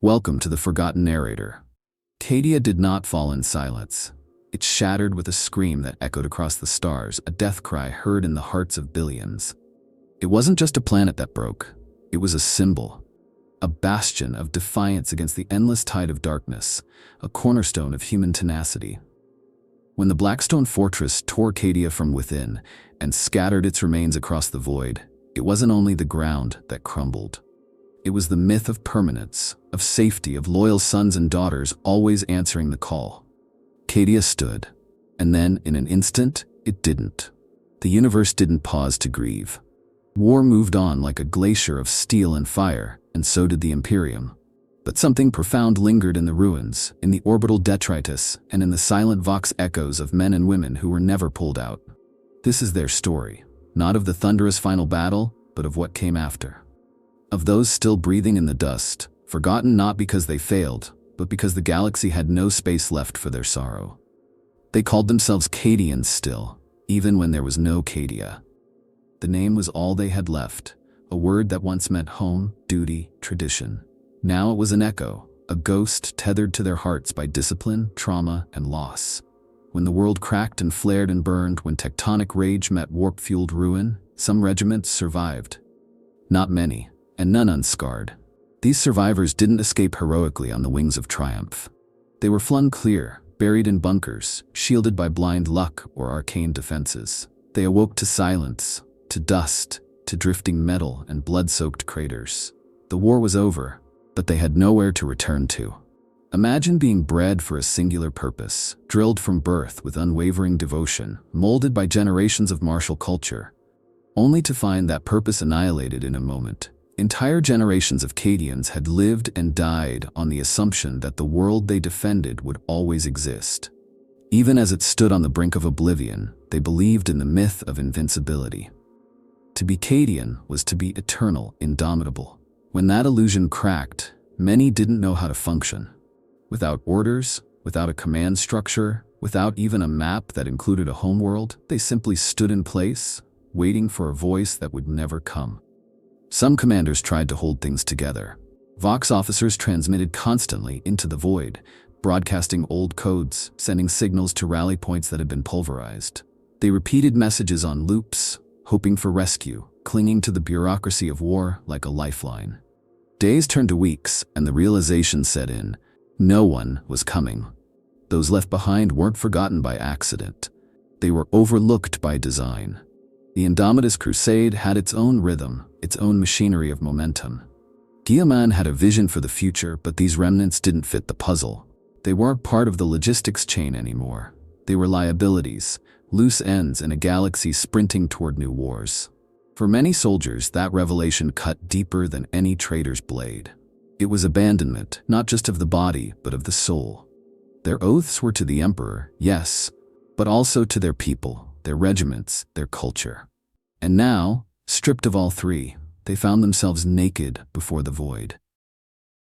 Welcome to the Forgotten Narrator. Cadia did not fall in silence. It shattered with a scream that echoed across the stars, a death cry heard in the hearts of billions. It wasn't just a planet that broke. It was a symbol, a bastion of defiance against the endless tide of darkness, a cornerstone of human tenacity. When the Blackstone fortress tore Cadia from within and scattered its remains across the void, it wasn't only the ground that crumbled. It was the myth of permanence, of safety, of loyal sons and daughters always answering the call. Cadia stood, and then, in an instant, it didn't. The universe didn't pause to grieve. War moved on like a glacier of steel and fire, and so did the Imperium. But something profound lingered in the ruins, in the orbital detritus, and in the silent vox echoes of men and women who were never pulled out. This is their story, not of the thunderous final battle, but of what came after. Of those still breathing in the dust, forgotten not because they failed, but because the galaxy had no space left for their sorrow. They called themselves Cadians still, even when there was no Cadia. The name was all they had left, a word that once meant home, duty, tradition. Now it was an echo, a ghost tethered to their hearts by discipline, trauma, and loss. When the world cracked and flared and burned, when tectonic rage met warp-fueled ruin, some regiments survived. Not many, and none unscarred. These survivors didn't escape heroically on the wings of triumph. They were flung clear, buried in bunkers, shielded by blind luck or arcane defenses. They awoke to silence, to dust, to drifting metal and blood-soaked craters. The war was over, but they had nowhere to return to. Imagine being bred for a singular purpose, drilled from birth with unwavering devotion, molded by generations of martial culture, only to find that purpose annihilated in a moment. Entire generations of Cadians had lived and died on the assumption that the world they defended would always exist. Even as it stood on the brink of oblivion, they believed in the myth of invincibility. To be Cadian was to be eternal, indomitable. When that illusion cracked, many didn't know how to function. Without orders, without a command structure, without even a map that included a homeworld, they simply stood in place, waiting for a voice that would never come. Some commanders tried to hold things together. Vox officers transmitted constantly into the void, broadcasting old codes, sending signals to rally points that had been pulverized. They repeated messages on loops, hoping for rescue, clinging to the bureaucracy of war like a lifeline. Days turned to weeks, and the realization set in: no one was coming. Those left behind weren't forgotten by accident. They were overlooked by design. The Indomitus Crusade had its own rhythm, its own machinery of momentum. Guilliman had a vision for the future, but these remnants didn't fit the puzzle. They weren't part of the logistics chain anymore. They were liabilities, loose ends in a galaxy sprinting toward new wars. For many soldiers, that revelation cut deeper than any traitor's blade. It was abandonment, not just of the body, but of the soul. Their oaths were to the Emperor, yes, but also to their people, their regiments, their culture. And now, stripped of all three, they found themselves naked before the void.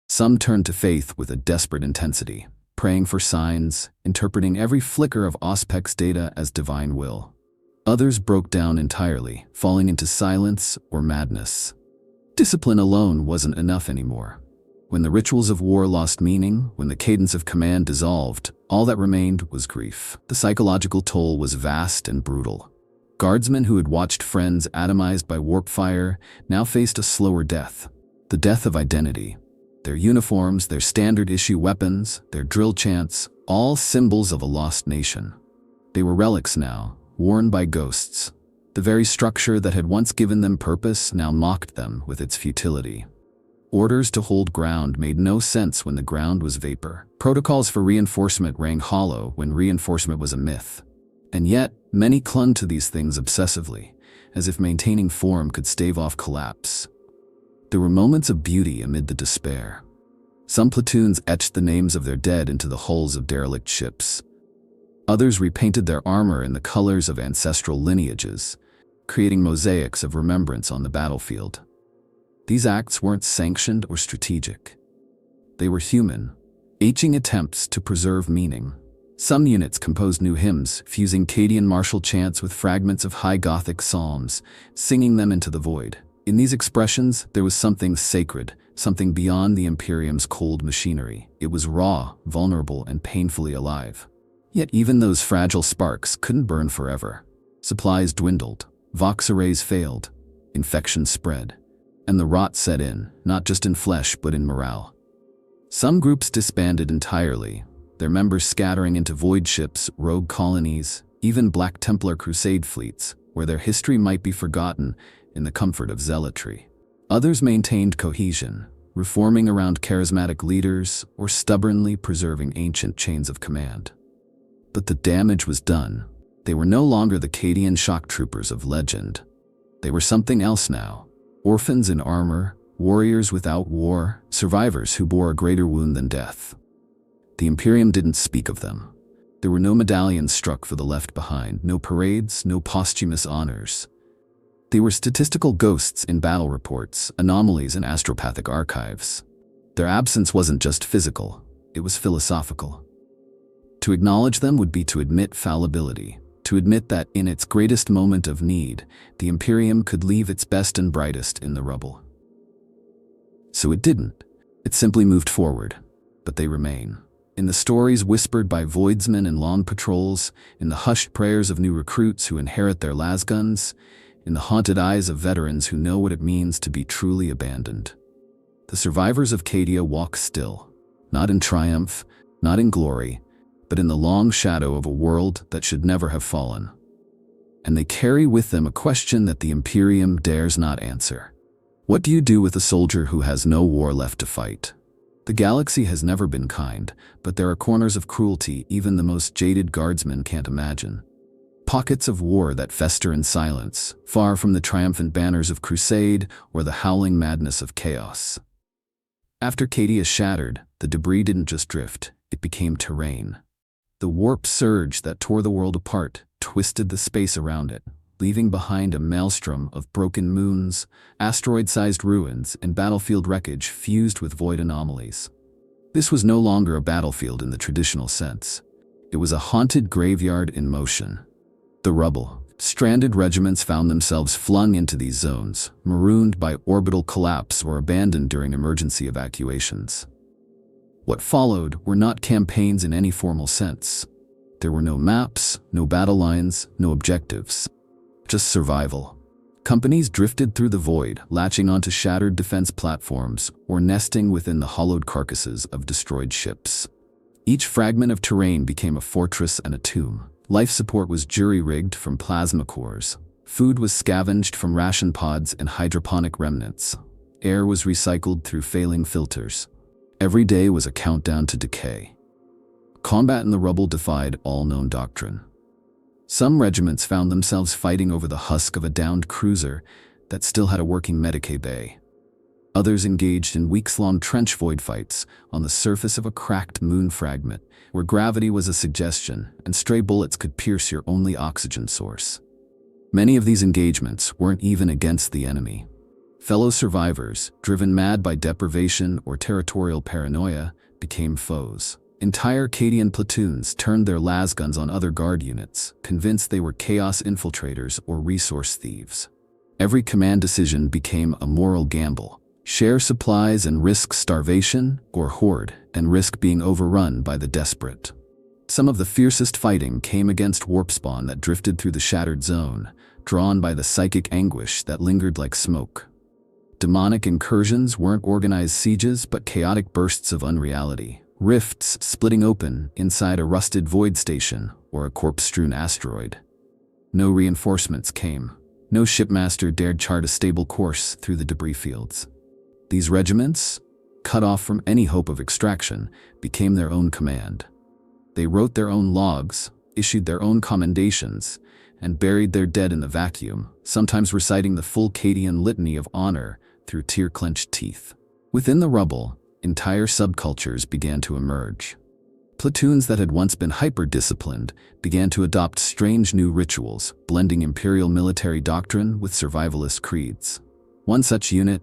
Some turned to faith with a desperate intensity, praying for signs, interpreting every flicker of Auspex data as divine will. Others broke down entirely, falling into silence or madness. Discipline alone wasn't enough anymore. When the rituals of war lost meaning, when the cadence of command dissolved, all that remained was grief. The psychological toll was vast and brutal. Guardsmen who had watched friends atomized by warp fire now faced a slower death, the death of identity. Their uniforms, their standard-issue weapons, their drill chants, all symbols of a lost nation. They were relics now, worn by ghosts. The very structure that had once given them purpose now mocked them with its futility. Orders to hold ground made no sense when the ground was vapor. Protocols for reinforcement rang hollow when reinforcement was a myth. And yet, many clung to these things obsessively, as if maintaining form could stave off collapse. There were moments of beauty amid the despair. Some platoons etched the names of their dead into the hulls of derelict ships. Others repainted their armor in the colors of ancestral lineages, creating mosaics of remembrance on the battlefield. These acts weren't sanctioned or strategic. They were human, aching attempts to preserve meaning. Some units composed new hymns, fusing Cadian martial chants with fragments of high Gothic psalms, singing them into the void. In these expressions, there was something sacred, something beyond the Imperium's cold machinery. It was raw, vulnerable, and painfully alive. Yet even those fragile sparks couldn't burn forever. Supplies dwindled, Vox arrays failed, infections spread, and the rot set in, not just in flesh but in morale. Some groups disbanded entirely, their members scattering into void ships, rogue colonies, even Black Templar crusade fleets, where their history might be forgotten in the comfort of zealotry. Others maintained cohesion, reforming around charismatic leaders or stubbornly preserving ancient chains of command. But the damage was done. They were no longer the Cadian shock troopers of legend. They were something else now. Orphans in armor, warriors without war, survivors who bore a greater wound than death. The Imperium didn't speak of them. There were no medallions struck for the left behind, no parades, no posthumous honors. They were statistical ghosts in battle reports, anomalies in astropathic archives. Their absence wasn't just physical, it was philosophical. To acknowledge them would be to admit fallibility, to admit that in its greatest moment of need, the Imperium could leave its best and brightest in the rubble. So it didn't. It simply moved forward, but they remain. In the stories whispered by voidsmen and lawn patrols, in the hushed prayers of new recruits who inherit their lasguns, in the haunted eyes of veterans who know what it means to be truly abandoned. The survivors of Cadia walk still, not in triumph, not in glory, but in the long shadow of a world that should never have fallen. And they carry with them a question that the Imperium dares not answer. What do you do with a soldier who has no war left to fight? The galaxy has never been kind, but there are corners of cruelty even the most jaded guardsmen can't imagine. Pockets of war that fester in silence, far from the triumphant banners of crusade or the howling madness of chaos. After Cadia shattered, the debris didn't just drift, it became terrain. The warp surge that tore the world apart twisted the space around it, leaving behind a maelstrom of broken moons, asteroid-sized ruins, and battlefield wreckage fused with void anomalies. This was no longer a battlefield in the traditional sense. It was a haunted graveyard in motion. The rubble, stranded regiments found themselves flung into these zones, marooned by orbital collapse or abandoned during emergency evacuations. What followed were not campaigns in any formal sense. There were no maps, no battle lines, no objectives. Just survival. Companies drifted through the void, latching onto shattered defense platforms or nesting within the hollowed carcasses of destroyed ships. Each fragment of terrain became a fortress and a tomb. Life support was jury-rigged from plasma cores. Food was scavenged from ration pods and hydroponic remnants. Air was recycled through failing filters. Every day was a countdown to decay. Combat in the rubble defied all known doctrine. Some regiments found themselves fighting over the husk of a downed cruiser that still had a working Medicae bay. Others engaged in weeks-long trench void fights on the surface of a cracked moon fragment, where gravity was a suggestion and stray bullets could pierce your only oxygen source. Many of these engagements weren't even against the enemy. Fellow survivors, driven mad by deprivation or territorial paranoia, became foes. Entire Cadian platoons turned their lasguns on other guard units, convinced they were chaos infiltrators or resource thieves. Every command decision became a moral gamble. Share supplies and risk starvation, or hoard and risk being overrun by the desperate. Some of the fiercest fighting came against warp spawn that drifted through the shattered zone, drawn by the psychic anguish that lingered like smoke. Demonic incursions weren't organized sieges but chaotic bursts of unreality, rifts splitting open inside a rusted void station or a corpse-strewn asteroid. No reinforcements came. No shipmaster dared chart a stable course through the debris fields. These regiments, cut off from any hope of extraction, became their own command. They wrote their own logs, issued their own commendations, and buried their dead in the vacuum, sometimes reciting the full Cadian litany of honor through tear-clenched teeth. Within the rubble, entire subcultures began to emerge. Platoons that had once been hyper-disciplined began to adopt strange new rituals, blending imperial military doctrine with survivalist creeds. One such unit,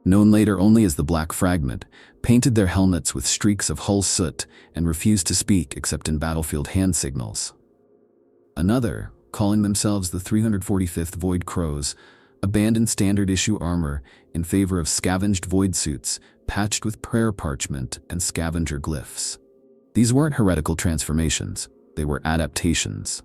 known later only as the Black Fragment, painted their helmets with streaks of hull soot and refused to speak except in battlefield hand signals. Another, calling themselves the 345th Void Crows, abandoned standard-issue armor in favor of scavenged void suits patched with prayer parchment and scavenger glyphs. These weren't heretical transformations, they were adaptations.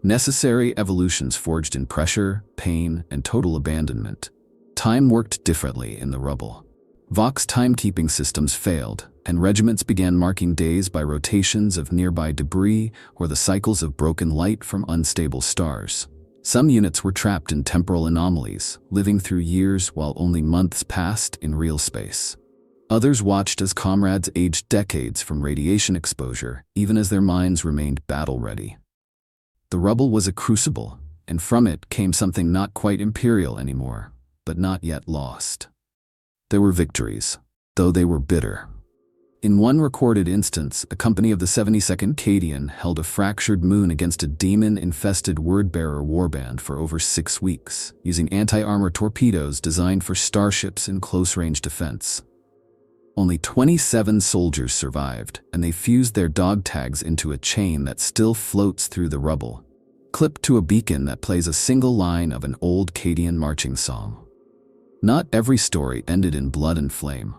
Necessary evolutions forged in pressure, pain, and total abandonment. Time worked differently in the Rubble. Vox timekeeping systems failed, and regiments began marking days by rotations of nearby debris or the cycles of broken light from unstable stars. Some units were trapped in temporal anomalies, living through years while only months passed in real space. Others watched as comrades aged decades from radiation exposure, even as their minds remained battle-ready. The Rubble was a crucible, and from it came something not quite imperial anymore, but not yet lost. There were victories, though they were bitter. In one recorded instance, a company of the 72nd Cadian held a fractured moon against a demon-infested word-bearer warband for over 6 weeks, using anti-armor torpedoes designed for starships in close-range defense. Only 27 soldiers survived, and they fused their dog tags into a chain that still floats through the Rubble, clipped to a beacon that plays a single line of an old Cadian marching song. Not every story ended in blood and flame.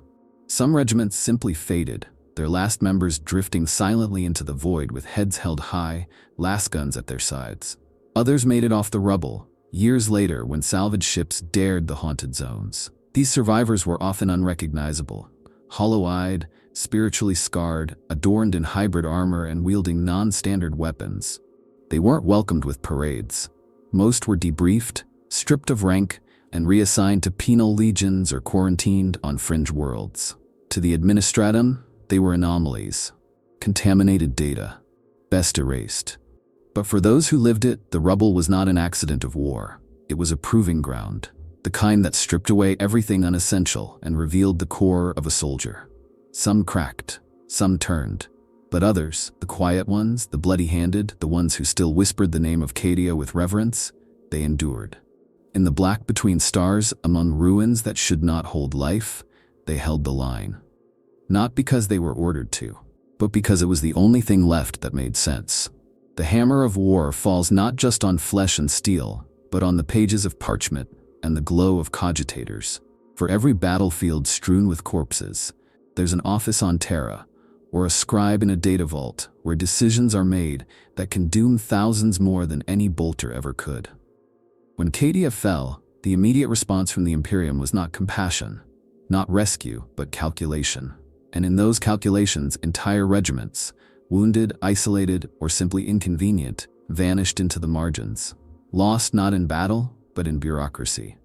Some regiments simply faded, their last members drifting silently into the void with heads held high, lasguns at their sides. Others made it off the Rubble, years later when salvage ships dared the haunted zones. These survivors were often unrecognizable, hollow-eyed, spiritually scarred, adorned in hybrid armor and wielding non-standard weapons. They weren't welcomed with parades. Most were debriefed, stripped of rank, and reassigned to penal legions or quarantined on fringe worlds. To the administratum, they were anomalies, contaminated data, best erased. But for those who lived it, the Rubble was not an accident of war. It was a proving ground, the kind that stripped away everything unessential and revealed the core of a soldier. Some cracked, some turned, but others, the quiet ones, the bloody-handed, the ones who still whispered the name of Cadia with reverence, they endured. In the black between stars, among ruins that should not hold life, they held the line. Not because they were ordered to, but because it was the only thing left that made sense. The hammer of war falls not just on flesh and steel, but on the pages of parchment and the glow of cogitators. For every battlefield strewn with corpses, there's an office on Terra, or a scribe in a data vault, where decisions are made that can doom thousands more than any bolter ever could. When Cadia fell, the immediate response from the Imperium was not compassion, not rescue, but calculation. And in those calculations, entire regiments, wounded, isolated, or simply inconvenient, vanished into the margins. Lost not in battle, but in bureaucracy.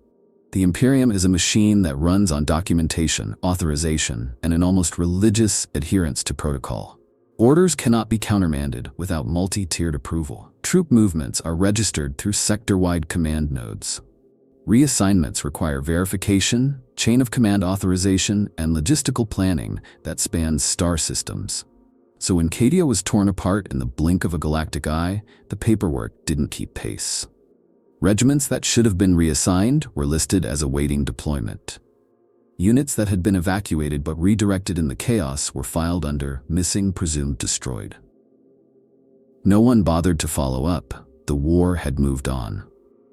The Imperium is a machine that runs on documentation, authorization, and an almost religious adherence to protocol. Orders cannot be countermanded without multi-tiered approval. Troop movements are registered through sector-wide command nodes. Reassignments require verification, chain of command authorization, and logistical planning that spans star systems. So when Cadia was torn apart in the blink of a galactic eye, the paperwork didn't keep pace. Regiments that should have been reassigned were listed as awaiting deployment. Units that had been evacuated but redirected in the chaos were filed under missing, presumed destroyed. No one bothered to follow up. The war had moved on.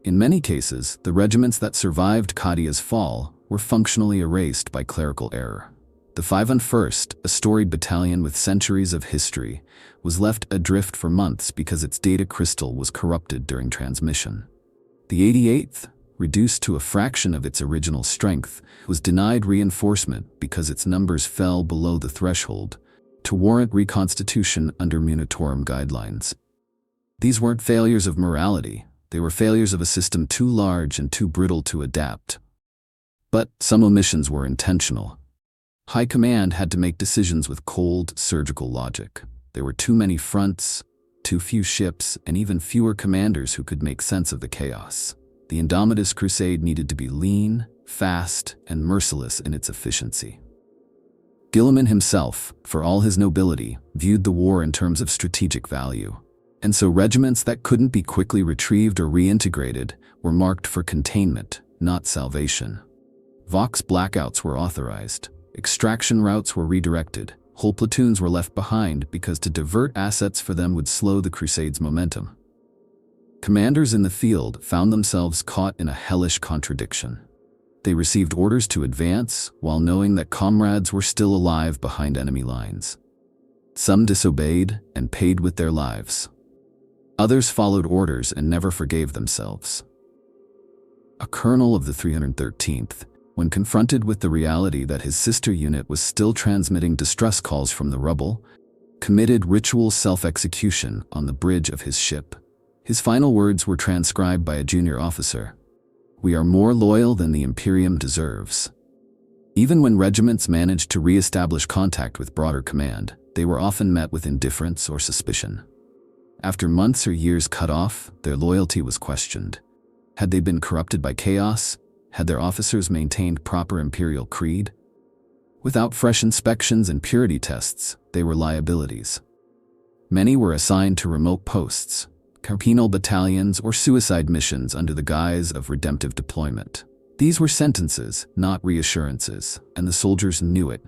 In many cases, the regiments that survived Cadia's fall were functionally erased by clerical error. The 501st, a storied battalion with centuries of history, was left adrift for months because its data crystal was corrupted during transmission. The 88th, reduced to a fraction of its original strength, was denied reinforcement because its numbers fell below the threshold to warrant reconstitution under Munitorum guidelines. These weren't failures of morality, they were failures of a system too large and too brittle to adapt. But some omissions were intentional. High Command had to make decisions with cold, surgical logic. There were too many fronts, too few ships, and even fewer commanders who could make sense of the chaos. The Indomitus Crusade needed to be lean, fast, and merciless in its efficiency. Guilliman himself, for all his nobility, viewed the war in terms of strategic value. And so regiments that couldn't be quickly retrieved or reintegrated were marked for containment, not salvation. Vox blackouts were authorized. Extraction routes were redirected. Whole platoons were left behind because to divert assets for them would slow the Crusade's momentum. Commanders in the field found themselves caught in a hellish contradiction. They received orders to advance while knowing that comrades were still alive behind enemy lines. Some disobeyed and paid with their lives. Others followed orders and never forgave themselves. A colonel of the 313th, when confronted with the reality that his sister unit was still transmitting distress calls from the Rubble, committed ritual self-execution on the bridge of his ship. His final words were transcribed by a junior officer. "We are more loyal than the Imperium deserves." Even when regiments managed to re-establish contact with broader command, they were often met with indifference or suspicion. After months or years cut off, their loyalty was questioned. Had they been corrupted by chaos? Had their officers maintained proper Imperial creed? Without fresh inspections and purity tests, they were liabilities. Many were assigned to remote posts, penal battalions, or suicide missions under the guise of redemptive deployment. These were sentences, not reassurances, and the soldiers knew it.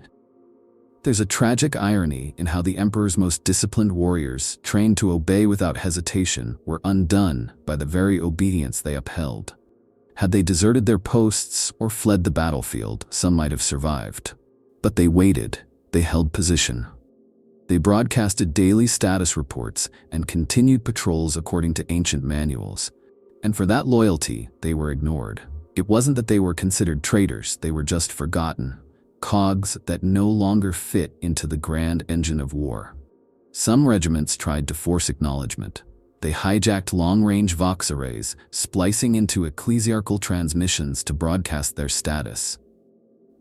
There's a tragic irony in how the Emperor's most disciplined warriors, trained to obey without hesitation, were undone by the very obedience they upheld. Had they deserted their posts or fled the battlefield, some might have survived. But they waited, they held position. They broadcasted daily status reports and continued patrols according to ancient manuals. And for that loyalty, they were ignored. It wasn't that they were considered traitors, they were just forgotten. Cogs that no longer fit into the grand engine of war. Some regiments tried to force acknowledgement. They hijacked long-range Vox arrays, splicing into ecclesiarchal transmissions to broadcast their status.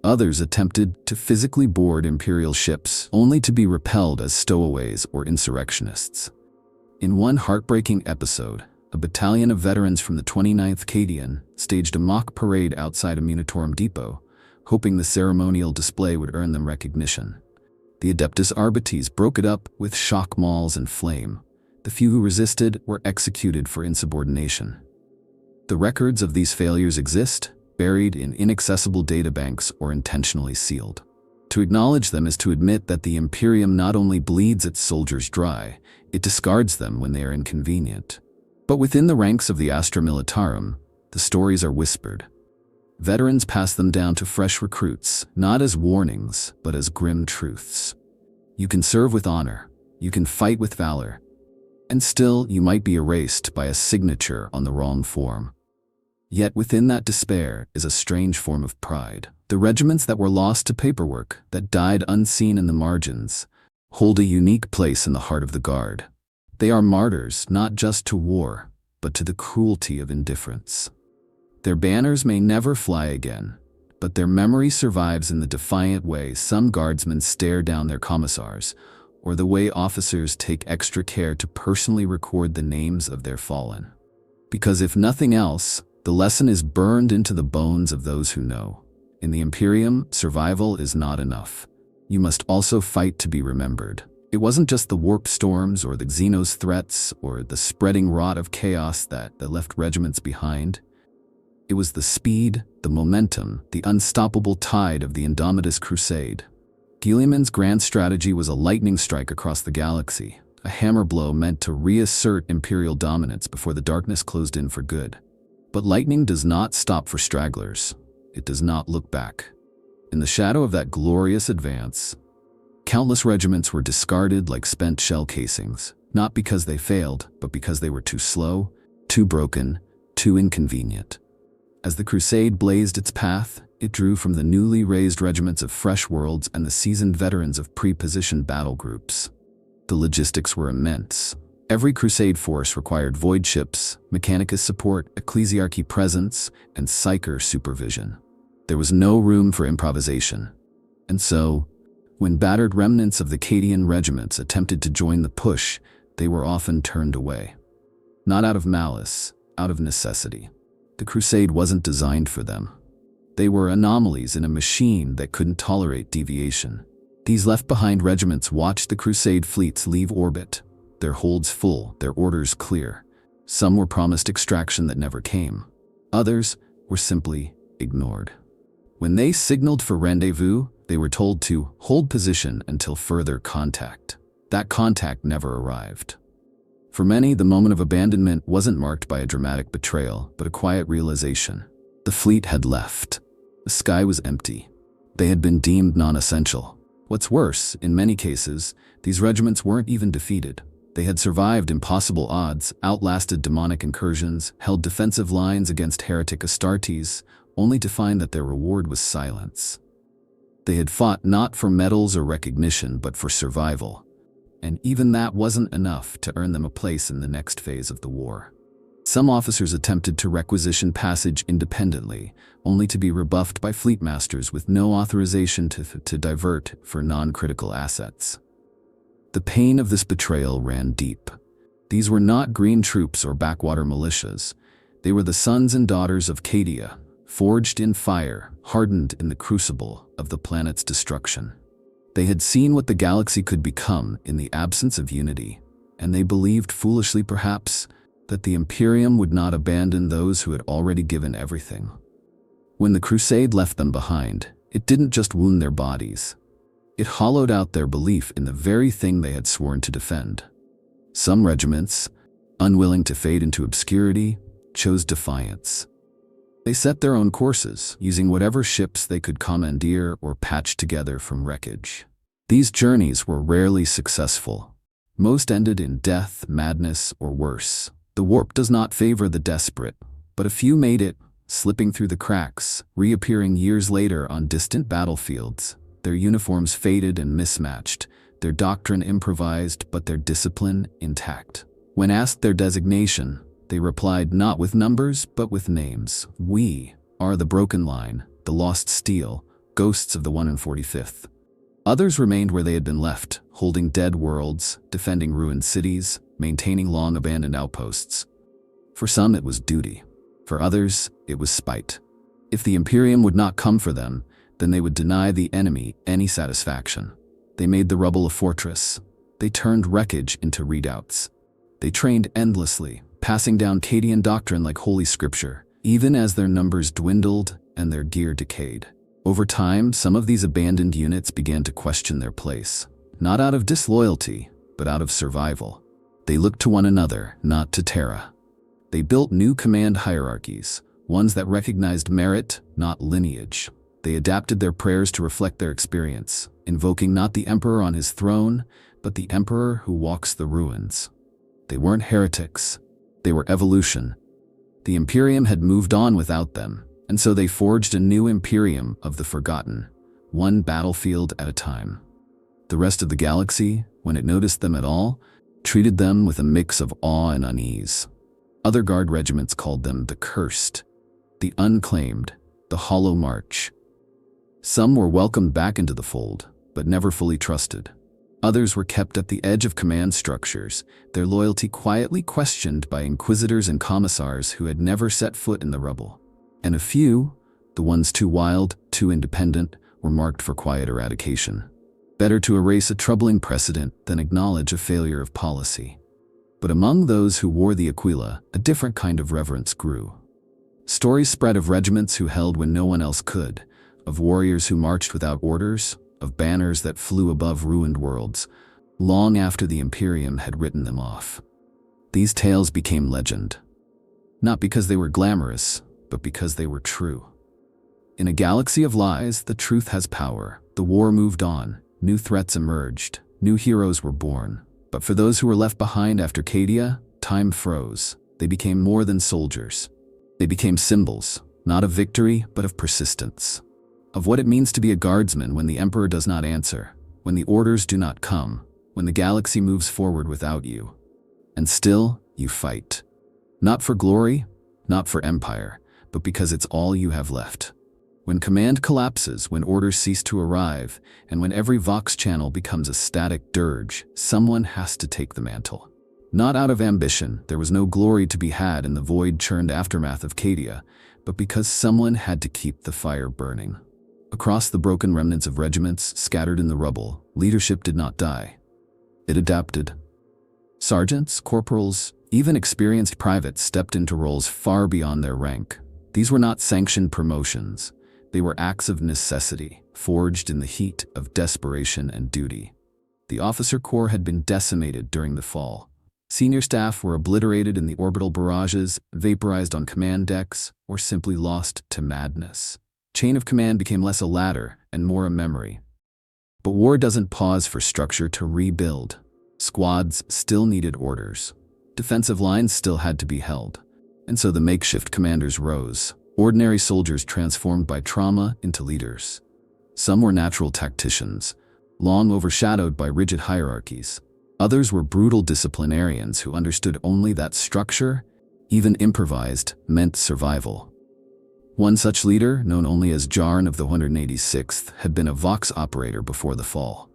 Others attempted to physically board Imperial ships, only to be repelled as stowaways or insurrectionists. In one heartbreaking episode, a battalion of veterans from the 29th Cadian staged a mock parade outside a Munitorum depot, hoping the ceremonial display would earn them recognition. The Adeptus Arbites broke it up with shock mauls and flame. The few who resisted were executed for insubordination. The records of these failures exist, buried in inaccessible databanks or intentionally sealed. To acknowledge them is to admit that the Imperium not only bleeds its soldiers dry, it discards them when they are inconvenient. But within the ranks of the Astra Militarum, the stories are whispered. Veterans pass them down to fresh recruits, not as warnings, but as grim truths. You can serve with honor, you can fight with valor, and still you might be erased by a signature on the wrong form. Yet within that despair is a strange form of pride. The regiments that were lost to paperwork, that died unseen in the margins, hold a unique place in the heart of the Guard. They are martyrs not just to war, but to the cruelty of indifference. Their banners may never fly again, but their memory survives in the defiant way some guardsmen stare down their commissars, or the way officers take extra care to personally record the names of their fallen. Because if nothing else, the lesson is burned into the bones of those who know. In the Imperium, survival is not enough. You must also fight to be remembered. It wasn't just the warp storms or the Xenos threats or the spreading rot of chaos that left regiments behind. It was the speed, the momentum, the unstoppable tide of the Indomitus Crusade. Guilliman's grand strategy was a lightning strike across the galaxy, a hammer blow meant to reassert Imperial dominance before the darkness closed in for good. But lightning does not stop for stragglers. It does not look back. In the shadow of that glorious advance, countless regiments were discarded like spent shell casings, not because they failed, but because they were too slow, too broken, too inconvenient. As the crusade blazed its path, it drew from the newly raised regiments of fresh worlds and the seasoned veterans of pre-positioned battle groups. The logistics were immense. Every crusade force required void ships, mechanicus support, ecclesiarchy presence, and psyker supervision. There was no room for improvisation. And so, when battered remnants of the Cadian regiments attempted to join the push, they were often turned away. Not out of malice, out of necessity. The crusade wasn't designed for them. They were anomalies in a machine that couldn't tolerate deviation. These left-behind regiments watched the crusade fleets leave orbit, their holds full, their orders clear. Some were promised extraction that never came. Others were simply ignored. When they signaled for rendezvous, they were told to hold position until further contact. That contact never arrived. For many, the moment of abandonment wasn't marked by a dramatic betrayal, but a quiet realization. The fleet had left. The sky was empty. They had been deemed non-essential. What's worse, in many cases, these regiments weren't even defeated. They had survived impossible odds, outlasted demonic incursions, held defensive lines against heretic Astartes, only to find that their reward was silence. They had fought not for medals or recognition, but for survival. And even that wasn't enough to earn them a place in the next phase of the war. Some officers attempted to requisition passage independently, only to be rebuffed by fleet masters with no authorization to divert for non-critical assets. The pain of this betrayal ran deep. These were not green troops or backwater militias. They were the sons and daughters of Cadia, forged in fire, hardened in the crucible of the planet's destruction. They had seen what the galaxy could become in the absence of unity, and they believed, foolishly perhaps, that the Imperium would not abandon those who had already given everything. When the Crusade left them behind, it didn't just wound their bodies. It hollowed out their belief in the very thing they had sworn to defend. Some regiments, unwilling to fade into obscurity, chose Defiance. They set their own courses, using whatever ships they could commandeer or patch together from wreckage. These journeys were rarely successful. Most ended in death, madness, or worse. The warp does not favor the desperate, but a few made it, slipping through the cracks, reappearing years later on distant battlefields. Their uniforms faded and mismatched, their doctrine improvised, but their discipline intact. When asked their designation, they replied not with numbers, but with names. We are the Broken Line, the Lost Steel, ghosts of the 145th. Others remained where they had been left, holding dead worlds, defending ruined cities, maintaining long-abandoned outposts. For some, it was duty. For others, it was spite. If the Imperium would not come for them, then they would deny the enemy any satisfaction. They made the Rubble a fortress. They turned wreckage into redoubts. They trained endlessly, passing down Cadian doctrine like holy scripture, even as their numbers dwindled and their gear decayed. Over time, some of these abandoned units began to question their place, not out of disloyalty, but out of survival. They looked to one another, not to Terra. They built new command hierarchies, ones that recognized merit, not lineage. They adapted their prayers to reflect their experience, invoking not the emperor on his throne, but the emperor who walks the ruins. They weren't heretics. They were evolution. The Imperium had moved on without them, and so they forged a new Imperium of the Forgotten, one battlefield at a time. The rest of the galaxy, when it noticed them at all, treated them with a mix of awe and unease. Other guard regiments called them the Cursed, the Unclaimed, the Hollow March. Some were welcomed back into the fold, but never fully trusted. Others were kept at the edge of command structures, their loyalty quietly questioned by inquisitors and commissars who had never set foot in the Rubble. And a few, the ones too wild, too independent, were marked for quiet eradication. Better to erase a troubling precedent than acknowledge a failure of policy. But among those who wore the Aquila, a different kind of reverence grew. Stories spread of regiments who held when no one else could, of warriors who marched without orders, of banners that flew above ruined worlds, long after the Imperium had written them off. These tales became legend, not because they were glamorous, but because they were true. In a galaxy of lies, the truth has power. The war moved on, new threats emerged, new heroes were born. But for those who were left behind after Cadia, time froze. They became more than soldiers. They became symbols, not of victory, but of persistence. Of what it means to be a guardsman when the Emperor does not answer, when the orders do not come, when the galaxy moves forward without you. And still, you fight. Not for glory, not for empire, but because it's all you have left. When command collapses, when orders cease to arrive, and when every Vox channel becomes a static dirge, someone has to take the mantle. Not out of ambition, there was no glory to be had in the void-churned aftermath of Cadia, but because someone had to keep the fire burning. Across the broken remnants of regiments scattered in the rubble, leadership did not die. It adapted. Sergeants, corporals, even experienced privates stepped into roles far beyond their rank. These were not sanctioned promotions. They were acts of necessity, forged in the heat of desperation and duty. The officer corps had been decimated during the fall. Senior staff were obliterated in the orbital barrages, vaporized on command decks, or simply lost to madness. Chain of command became less a ladder and more a memory. But war doesn't pause for structure to rebuild. Squads still needed orders. Defensive lines still had to be held. And so the makeshift commanders rose, ordinary soldiers transformed by trauma into leaders. Some were natural tacticians, long overshadowed by rigid hierarchies. Others were brutal disciplinarians who understood only that structure, even improvised, meant survival. One such leader, known only as Jarn of the 186th, had been a Vox operator before the fall.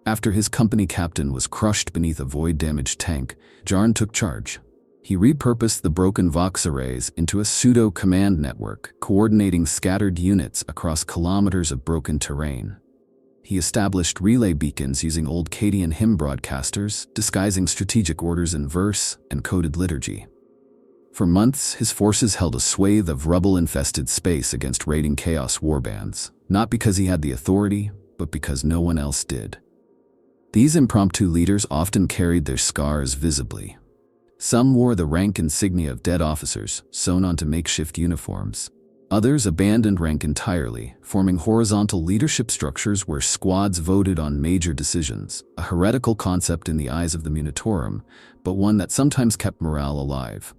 After his company captain was crushed beneath a void-damaged tank, Jarn took charge. He repurposed the broken Vox arrays into a pseudo-command network, coordinating scattered units across kilometers of broken terrain. He established relay beacons using old Cadian hymn broadcasters, disguising strategic orders in verse and coded liturgy. For months, his forces held a swathe of rubble-infested space against raiding chaos warbands, not because he had the authority, but because no one else did. These impromptu leaders often carried their scars visibly. Some wore the rank insignia of dead officers, sewn onto makeshift uniforms. Others abandoned rank entirely, forming horizontal leadership structures where squads voted on major decisions, a heretical concept in the eyes of the Munitorum, but one that sometimes kept morale alive.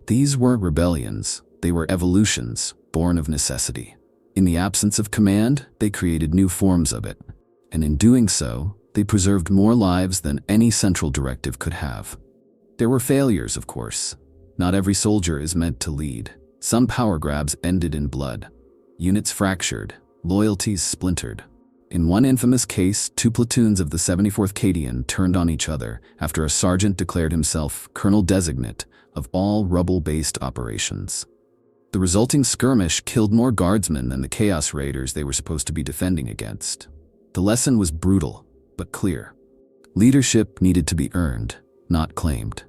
These weren't rebellions, they were evolutions, born of necessity. In the absence of command, they created new forms of it, and in doing so, they preserved more lives than any central directive could have. There were failures, of course. Not every soldier is meant to lead. Some power grabs ended in blood. Units fractured, loyalties splintered. In one infamous case, 2 platoons of the 74th Cadian turned on each other after a sergeant declared himself colonel designate of all Rubble-based operations. The resulting skirmish killed more guardsmen than the Chaos Raiders they were supposed to be defending against. The lesson was brutal, but clear. Leadership needed to be earned, not claimed.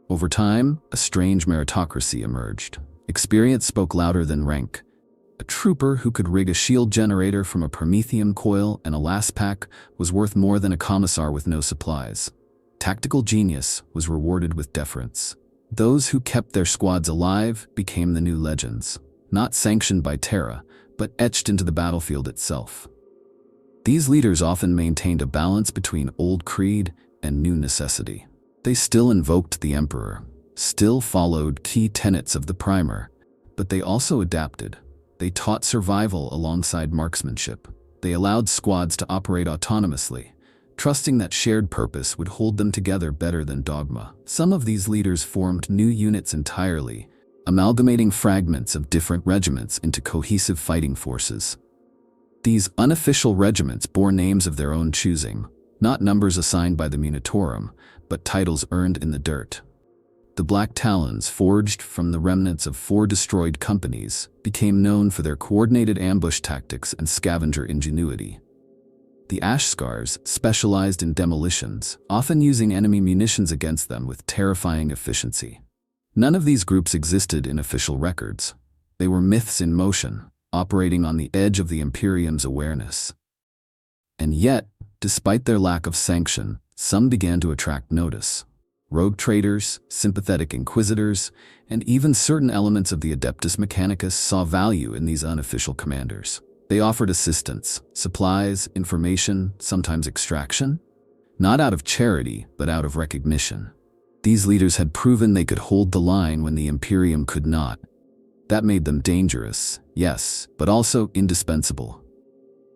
Over time, a strange meritocracy emerged. Experience spoke louder than rank. A trooper who could rig a shield generator from a Prometheum coil and a last pack was worth more than a commissar with no supplies. Tactical genius was rewarded with deference. Those who kept their squads alive became the new legends, not sanctioned by Terra, but etched into the battlefield itself. These leaders often maintained a balance between old creed and new necessity. They still invoked the Emperor, still followed key tenets of the Primer, but they also adapted. They taught survival alongside marksmanship. They allowed squads to operate autonomously, trusting that shared purpose would hold them together better than dogma. Some of these leaders formed new units entirely, amalgamating fragments of different regiments into cohesive fighting forces. These unofficial regiments bore names of their own choosing, not numbers assigned by the Munitorum, but titles earned in the dirt. The Black Talons, forged from the remnants of 4 destroyed companies, became known for their coordinated ambush tactics and scavenger ingenuity. The Ash Scars specialized in demolitions, often using enemy munitions against them with terrifying efficiency. None of these groups existed in official records. They were myths in motion, operating on the edge of the Imperium's awareness. And yet, despite their lack of sanction, some began to attract notice. Rogue traders, sympathetic inquisitors, and even certain elements of the Adeptus Mechanicus saw value in these unofficial commanders. They offered assistance, supplies, information, sometimes extraction, not out of charity, but out of recognition. These leaders had proven they could hold the line when the Imperium could not. That made them dangerous, yes, but also indispensable.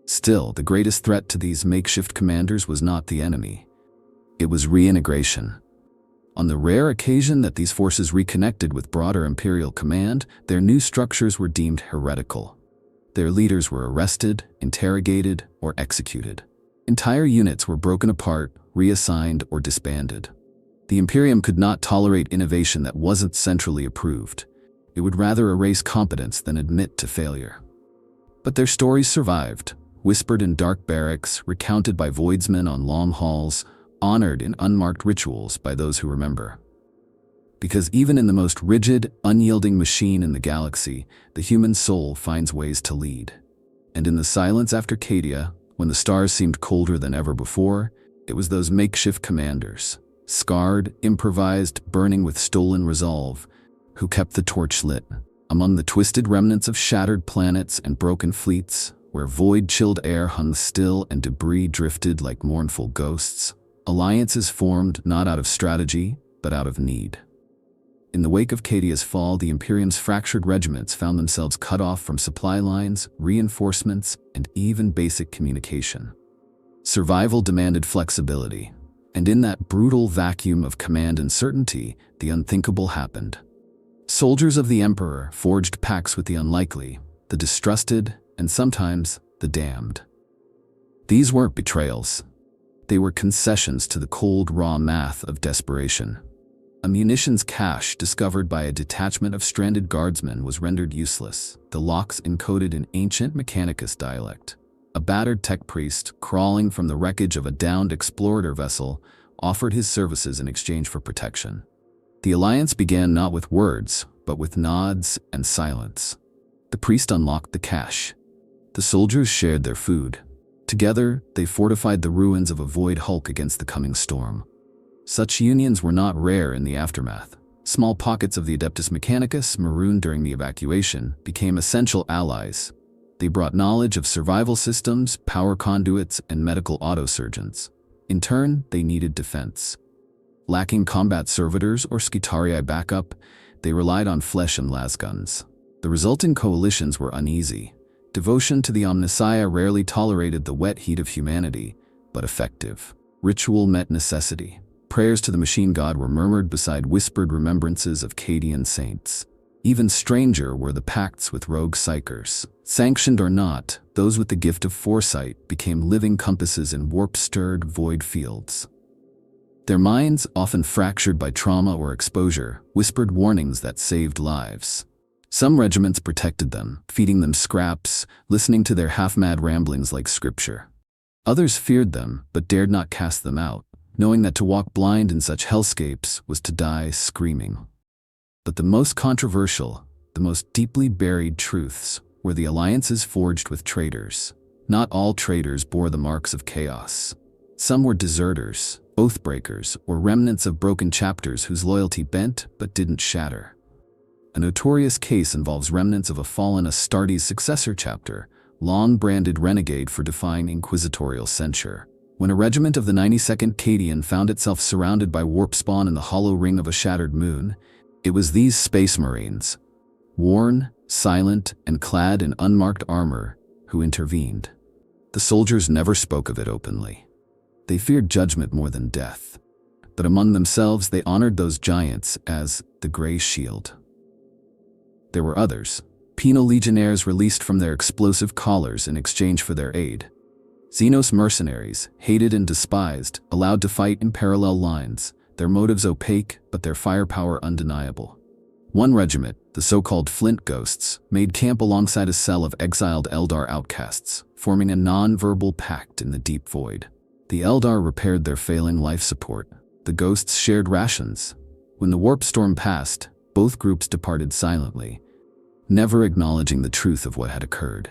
Still, the greatest threat to these makeshift commanders was not the enemy. It was reintegration. On the rare occasion that these forces reconnected with broader Imperial command, their new structures were deemed heretical. Their leaders were arrested, interrogated, or executed. Entire units were broken apart, reassigned, or disbanded. The Imperium could not tolerate innovation that wasn't centrally approved. It would rather erase competence than admit to failure. But their stories survived, whispered in dark barracks, recounted by voidsmen on long halls, honored in unmarked rituals by those who remember. Because even in the most rigid, unyielding machine in the galaxy, the human soul finds ways to lead. And in the silence after Cadia, when the stars seemed colder than ever before, it was those makeshift commanders, scarred, improvised, burning with stolen resolve, who kept the torch lit. Among the twisted remnants of shattered planets and broken fleets, where void-chilled air hung still and debris drifted like mournful ghosts, alliances formed not out of strategy, but out of need. In the wake of Cadia's fall, the Imperium's fractured regiments found themselves cut off from supply lines, reinforcements, and even basic communication. Survival demanded flexibility, and in that brutal vacuum of command and certainty, the unthinkable happened. Soldiers of the Emperor forged pacts with the unlikely, the distrusted, and sometimes the damned. These weren't betrayals. They were concessions to the cold, raw math of desperation. A munitions cache discovered by a detachment of stranded guardsmen was rendered useless, the locks encoded in ancient Mechanicus dialect. A battered tech priest, crawling from the wreckage of a downed explorer vessel, offered his services in exchange for protection. The alliance began not with words, but with nods and silence. The priest unlocked the cache. The soldiers shared their food. Together, they fortified the ruins of a void hulk against the coming storm. Such unions were not rare in the aftermath. Small pockets of the Adeptus Mechanicus, marooned during the evacuation, became essential allies. They brought knowledge of survival systems, power conduits, and medical autosurgeons. In turn, they needed defense. Lacking combat servitors or Skitarii backup, they relied on flesh and lasguns. The resulting coalitions were uneasy. Devotion to the Omnissiah rarely tolerated the wet heat of humanity, but effective. Ritual met necessity. Prayers to the machine god were murmured beside whispered remembrances of Cadian saints. Even stranger were the pacts with rogue psychers. Sanctioned or not, those with the gift of foresight became living compasses in warp-stirred void fields. Their minds, often fractured by trauma or exposure, whispered warnings that saved lives. Some regiments protected them, feeding them scraps, listening to their half-mad ramblings like scripture. Others feared them, but dared not cast them out, knowing that to walk blind in such hellscapes was to die screaming. But the most controversial, the most deeply buried truths were the alliances forged with traitors. Not all traitors bore the marks of chaos. Some were deserters, oathbreakers, or remnants of broken chapters whose loyalty bent but didn't shatter. A notorious case involves remnants of a fallen Astartes successor chapter, long branded renegade for defying inquisitorial censure. When a regiment of the 92nd Cadian found itself surrounded by warp spawn in the hollow ring of a shattered moon, it was these space marines, worn, silent, and clad in unmarked armor, who intervened. The soldiers never spoke of it openly. They feared judgment more than death. But among themselves, they honored those giants as the Grey Shield. There were others, penal legionnaires released from their explosive collars in exchange for their aid. Xenos mercenaries, hated and despised, allowed to fight in parallel lines, their motives opaque but their firepower undeniable. One regiment, the so-called Flint Ghosts, made camp alongside a cell of exiled Eldar outcasts, forming a non-verbal pact in the deep void. The Eldar repaired their failing life support. The Ghosts shared rations. When the warp storm passed, both groups departed silently, never acknowledging the truth of what had occurred.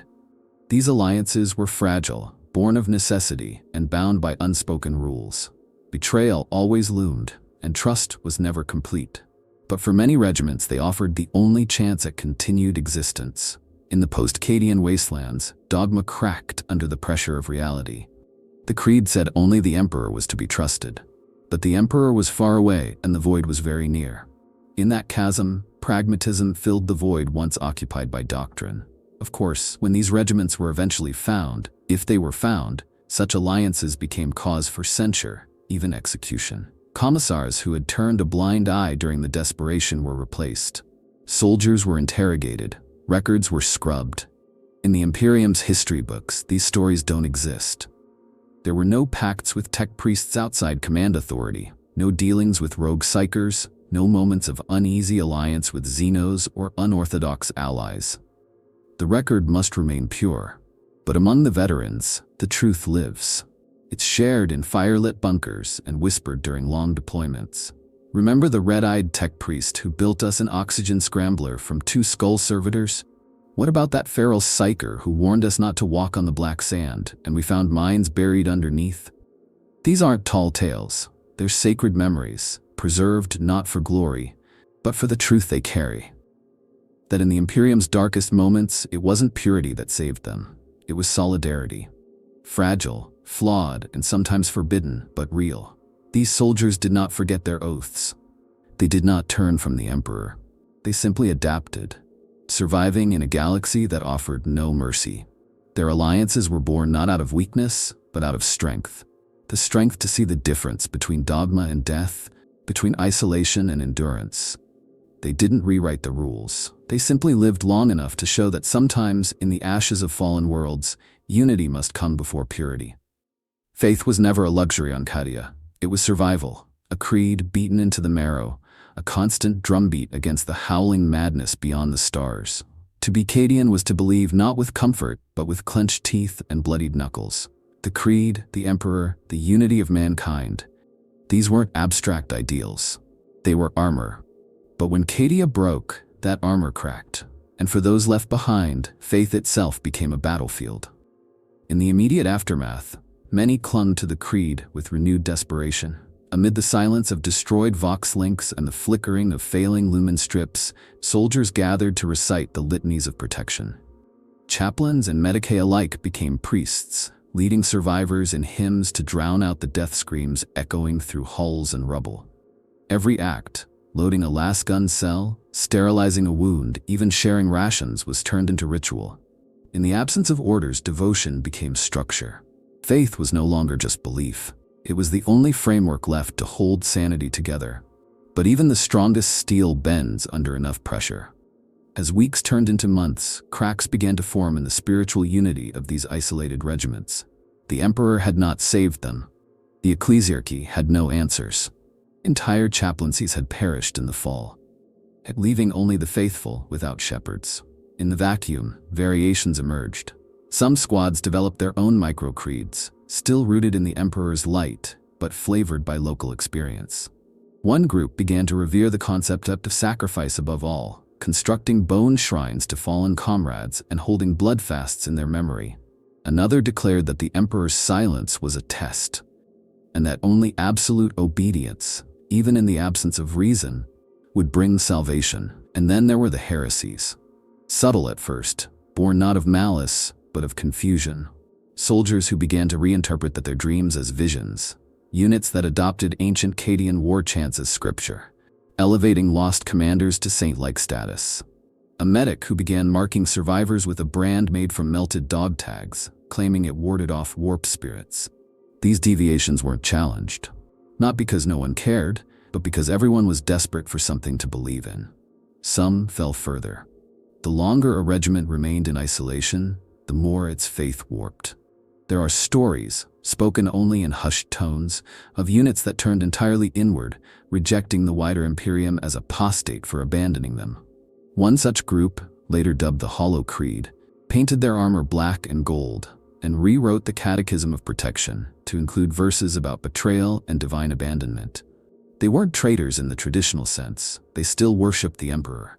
These alliances were fragile, born of necessity, and bound by unspoken rules. Betrayal always loomed, and trust was never complete. But for many regiments, they offered the only chance at continued existence. In the post-Cadian wastelands, dogma cracked under the pressure of reality. The creed said only the Emperor was to be trusted. But the Emperor was far away, and the void was very near. In that chasm, pragmatism filled the void once occupied by doctrine. Of course, when these regiments were eventually found, if they were found, such alliances became cause for censure, even execution. Commissars who had turned a blind eye during the desperation were replaced. Soldiers were interrogated. Records were scrubbed. In the Imperium's history books, these stories don't exist. There were no pacts with tech priests outside command authority, no dealings with rogue psychers, no moments of uneasy alliance with Xenos or unorthodox allies. The record must remain pure. But among the veterans, the truth lives. It's shared in firelit bunkers and whispered during long deployments. Remember the red-eyed tech priest who built us an oxygen scrambler from 2 skull servitors? What about that feral psyker who warned us not to walk on the black sand and we found mines buried underneath? These aren't tall tales. They're sacred memories, preserved not for glory, but for the truth they carry. That in the Imperium's darkest moments, it wasn't purity that saved them. It was solidarity. Fragile, flawed, and sometimes forbidden, but real. These soldiers did not forget their oaths. They did not turn from the Emperor. They simply adapted, surviving in a galaxy that offered no mercy. Their alliances were born not out of weakness, but out of strength. The strength to see the difference between dogma and death, between isolation and endurance. They didn't rewrite the rules. They simply lived long enough to show that sometimes, in the ashes of fallen worlds, unity must come before purity. Faith was never a luxury on Cadia. It was survival, a creed beaten into the marrow, a constant drumbeat against the howling madness beyond the stars. To be Cadian was to believe not with comfort, but with clenched teeth and bloodied knuckles. The creed, the Emperor, the unity of mankind. These weren't abstract ideals. They were armor. But when Cadia broke, that armor cracked. And for those left behind, faith itself became a battlefield. In the immediate aftermath, many clung to the creed with renewed desperation. Amid the silence of destroyed vox links and the flickering of failing lumen strips, soldiers gathered to recite the litanies of protection. Chaplains and medicae alike became priests, leading survivors in hymns to drown out the death screams echoing through hulls and rubble. Every act, loading a last gun cell, sterilizing a wound, even sharing rations, was turned into ritual. In the absence of orders, devotion became structure. Faith was no longer just belief. It was the only framework left to hold sanity together. But even the strongest steel bends under enough pressure. As weeks turned into months, cracks began to form in the spiritual unity of these isolated regiments. The Emperor had not saved them. The ecclesiarchy had no answers. Entire chaplaincies had perished in the fall, leaving only the faithful without shepherds. In the vacuum, variations emerged. Some squads developed their own micro-creeds, still rooted in the Emperor's light, but flavored by local experience. One group began to revere the concept of sacrifice above all, constructing bone shrines to fallen comrades and holding blood fasts in their memory. Another declared that the Emperor's silence was a test, and that only absolute obedience, even in the absence of reason, would bring salvation. And then there were the heresies. Subtle at first, born not of malice, but of confusion. Soldiers who began to reinterpret their dreams as visions. Units that adopted ancient Cadian war chants as scripture, elevating lost commanders to saint-like status. A medic who began marking survivors with a brand made from melted dog tags, claiming it warded off warp spirits. These deviations weren't challenged, not because no one cared, but because everyone was desperate for something to believe in. Some fell further. The longer a regiment remained in isolation, the more its faith warped. There are stories, spoken only in hushed tones, of units that turned entirely inward, rejecting the wider Imperium as apostate for abandoning them. One such group, later dubbed the Hollow Creed, painted their armor black and gold, and rewrote the Catechism of Protection to include verses about betrayal and divine abandonment. They weren't traitors in the traditional sense, they still worshipped the Emperor.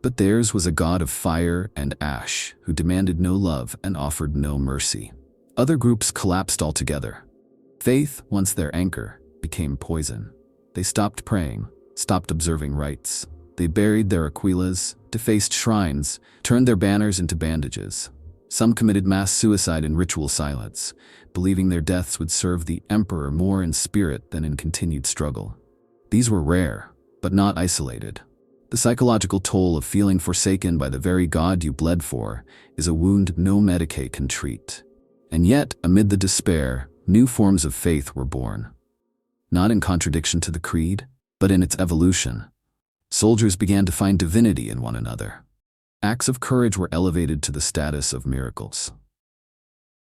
But theirs was a god of fire and ash who demanded no love and offered no mercy. Other groups collapsed altogether. Faith, once their anchor, became poison. They stopped praying, stopped observing rites. They buried their aquilas, defaced shrines, turned their banners into bandages. Some committed mass suicide in ritual silence, believing their deaths would serve the Emperor more in spirit than in continued struggle. These were rare, but not isolated. The psychological toll of feeling forsaken by the very God you bled for is a wound no medicae can treat. And yet, amid the despair, new forms of faith were born. Not in contradiction to the creed, but in its evolution. Soldiers began to find divinity in one another. Acts of courage were elevated to the status of miracles.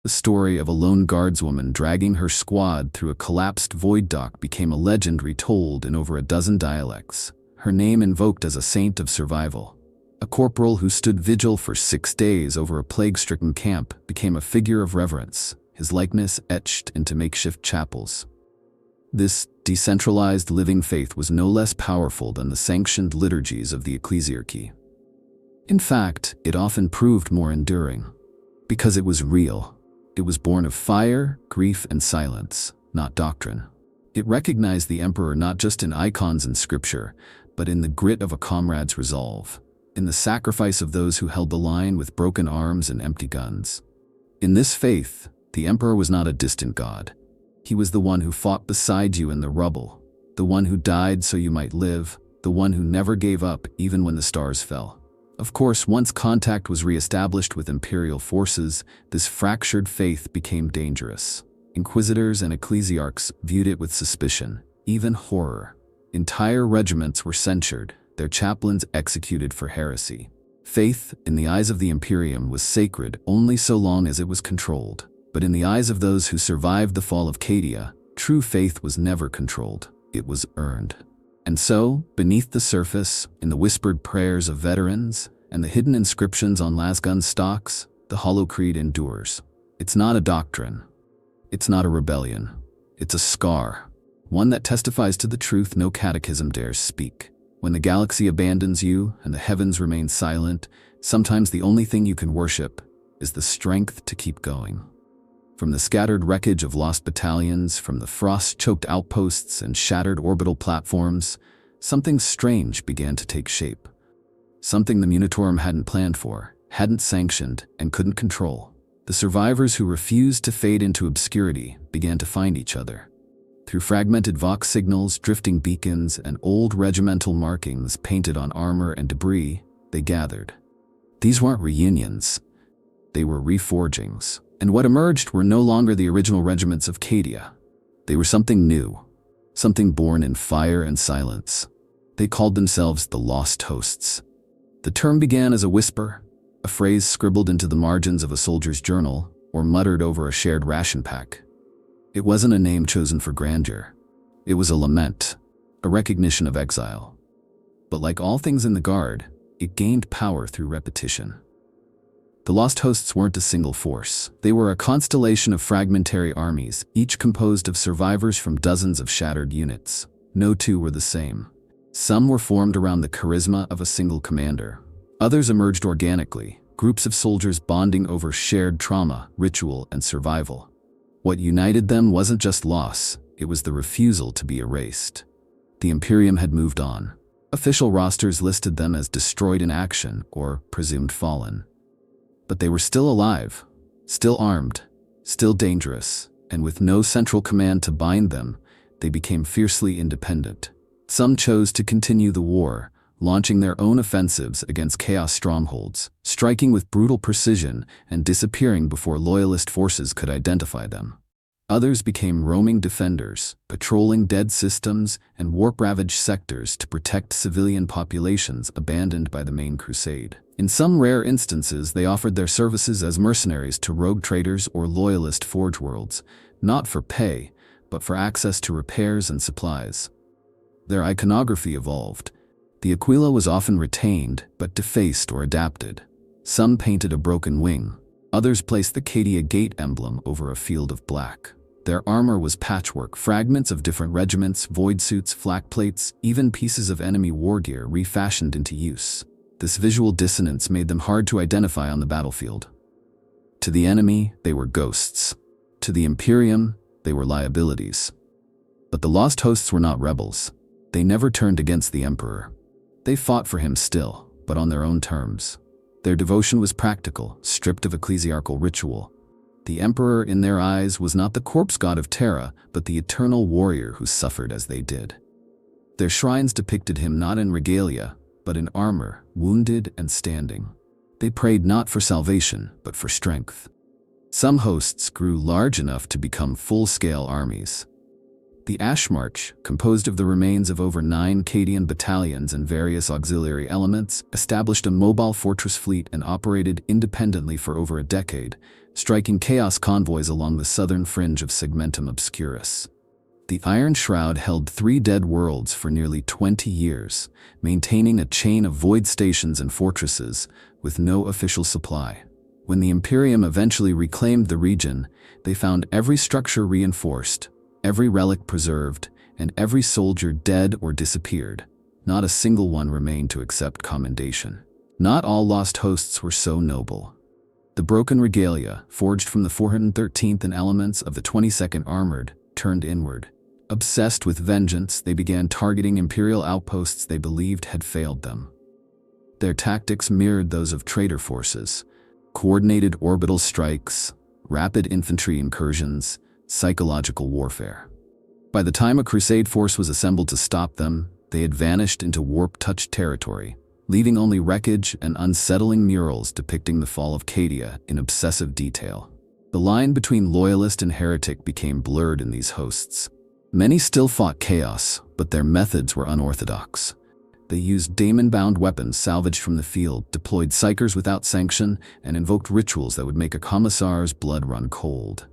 The story of a lone guardswoman dragging her squad through a collapsed void dock became a legend retold in over a dozen dialects, her name invoked as a saint of survival. A corporal who stood vigil for 6 days over a plague-stricken camp became a figure of reverence, his likeness etched into makeshift chapels. This decentralized living faith was no less powerful than the sanctioned liturgies of the ecclesiarchy. In fact, it often proved more enduring. Because it was real. It was born of fire, grief, and silence, not doctrine. It recognized the emperor not just in icons and scripture, but in the grit of a comrade's resolve, in the sacrifice of those who held the line with broken arms and empty guns. In this faith, the emperor was not a distant god. He was the one who fought beside you in the rubble, the one who died so you might live, the one who never gave up even when the stars fell. Of course, once contact was re-established with imperial forces, this fractured faith became dangerous. Inquisitors and ecclesiarchs viewed it with suspicion, even horror. Entire regiments were censured, their chaplains executed for heresy. Faith, in the eyes of the Imperium, was sacred only so long as it was controlled. But in the eyes of those who survived the fall of Cadia, true faith was never controlled. It was earned. And so, beneath the surface, in the whispered prayers of veterans and the hidden inscriptions on lasgun stocks, the Hollow Creed endures. It's not a doctrine. It's not a rebellion. It's a scar, one that testifies to the truth no catechism dares speak. When the galaxy abandons you and the heavens remain silent, sometimes the only thing you can worship is the strength to keep going. From the scattered wreckage of lost battalions, from the frost-choked outposts and shattered orbital platforms, something strange began to take shape. Something the Munitorum hadn't planned for, hadn't sanctioned, and couldn't control. The survivors who refused to fade into obscurity began to find each other. Through fragmented Vox signals, drifting beacons, and old regimental markings painted on armor and debris, they gathered. These weren't reunions. They were reforgings. And what emerged were no longer the original regiments of Cadia. They were something new, something born in fire and silence. They called themselves the Lost Hosts. The term began as a whisper, a phrase scribbled into the margins of a soldier's journal or muttered over a shared ration pack. It wasn't a name chosen for grandeur. It was a lament, a recognition of exile. But like all things in the Guard, it gained power through repetition. The Lost Hosts weren't a single force. They were a constellation of fragmentary armies, each composed of survivors from dozens of shattered units. No two were the same. Some were formed around the charisma of a single commander. Others emerged organically, groups of soldiers bonding over shared trauma, ritual, and survival. What united them wasn't just loss, it was the refusal to be erased. The Imperium had moved on. Official rosters listed them as destroyed in action or presumed fallen. But they were still alive, still armed, still dangerous, and with no central command to bind them, they became fiercely independent. Some chose to continue the war, launching their own offensives against Chaos strongholds, striking with brutal precision and disappearing before loyalist forces could identify them. Others became roaming defenders, patrolling dead systems and warp-ravaged sectors to protect civilian populations abandoned by the main crusade. In some rare instances, they offered their services as mercenaries to rogue traders or loyalist forge worlds, not for pay, but for access to repairs and supplies. Their iconography evolved. The Aquila was often retained, but defaced or adapted. Some painted a broken wing. Others placed the Cadia Gate emblem over a field of black. Their armor was patchwork, fragments of different regiments, void suits, flak plates, even pieces of enemy war gear refashioned into use. This visual dissonance made them hard to identify on the battlefield. To the enemy, they were ghosts. To the Imperium, they were liabilities. But the Lost Hosts were not rebels. They never turned against the Emperor. They fought for him still, but on their own terms. Their devotion was practical, stripped of ecclesiarchal ritual. The Emperor, in their eyes, was not the corpse god of Terra, but the eternal warrior who suffered as they did. Their shrines depicted him not in regalia, but in armor, wounded and standing. They prayed not for salvation, but for strength. Some hosts grew large enough to become full-scale armies. The Ash March, composed of the remains of over 9 Cadian battalions and various auxiliary elements, established a mobile fortress fleet and operated independently for over a decade, striking chaos convoys along the southern fringe of Segmentum Obscurus. The Iron Shroud held 3 dead worlds for nearly 20 years, maintaining a chain of void stations and fortresses with no official supply. When the Imperium eventually reclaimed the region, they found every structure reinforced, every relic preserved, and every soldier dead or disappeared. Not a single one remained to accept commendation. Not all Lost Hosts were so noble. The broken regalia, forged from the 413th and elements of the 22nd Armored, turned inward. Obsessed with vengeance, they began targeting Imperial outposts they believed had failed them. Their tactics mirrored those of traitor forces: coordinated orbital strikes, rapid infantry incursions, psychological warfare. By the time a crusade force was assembled to stop them, they had vanished into warp-touched territory, leaving only wreckage and unsettling murals depicting the fall of Cadia in obsessive detail. The line between loyalist and heretic became blurred in these hosts. Many still fought chaos, but their methods were unorthodox. They used daemon-bound weapons salvaged from the field, deployed psychers without sanction, and invoked rituals that would make a commissar's blood run cold.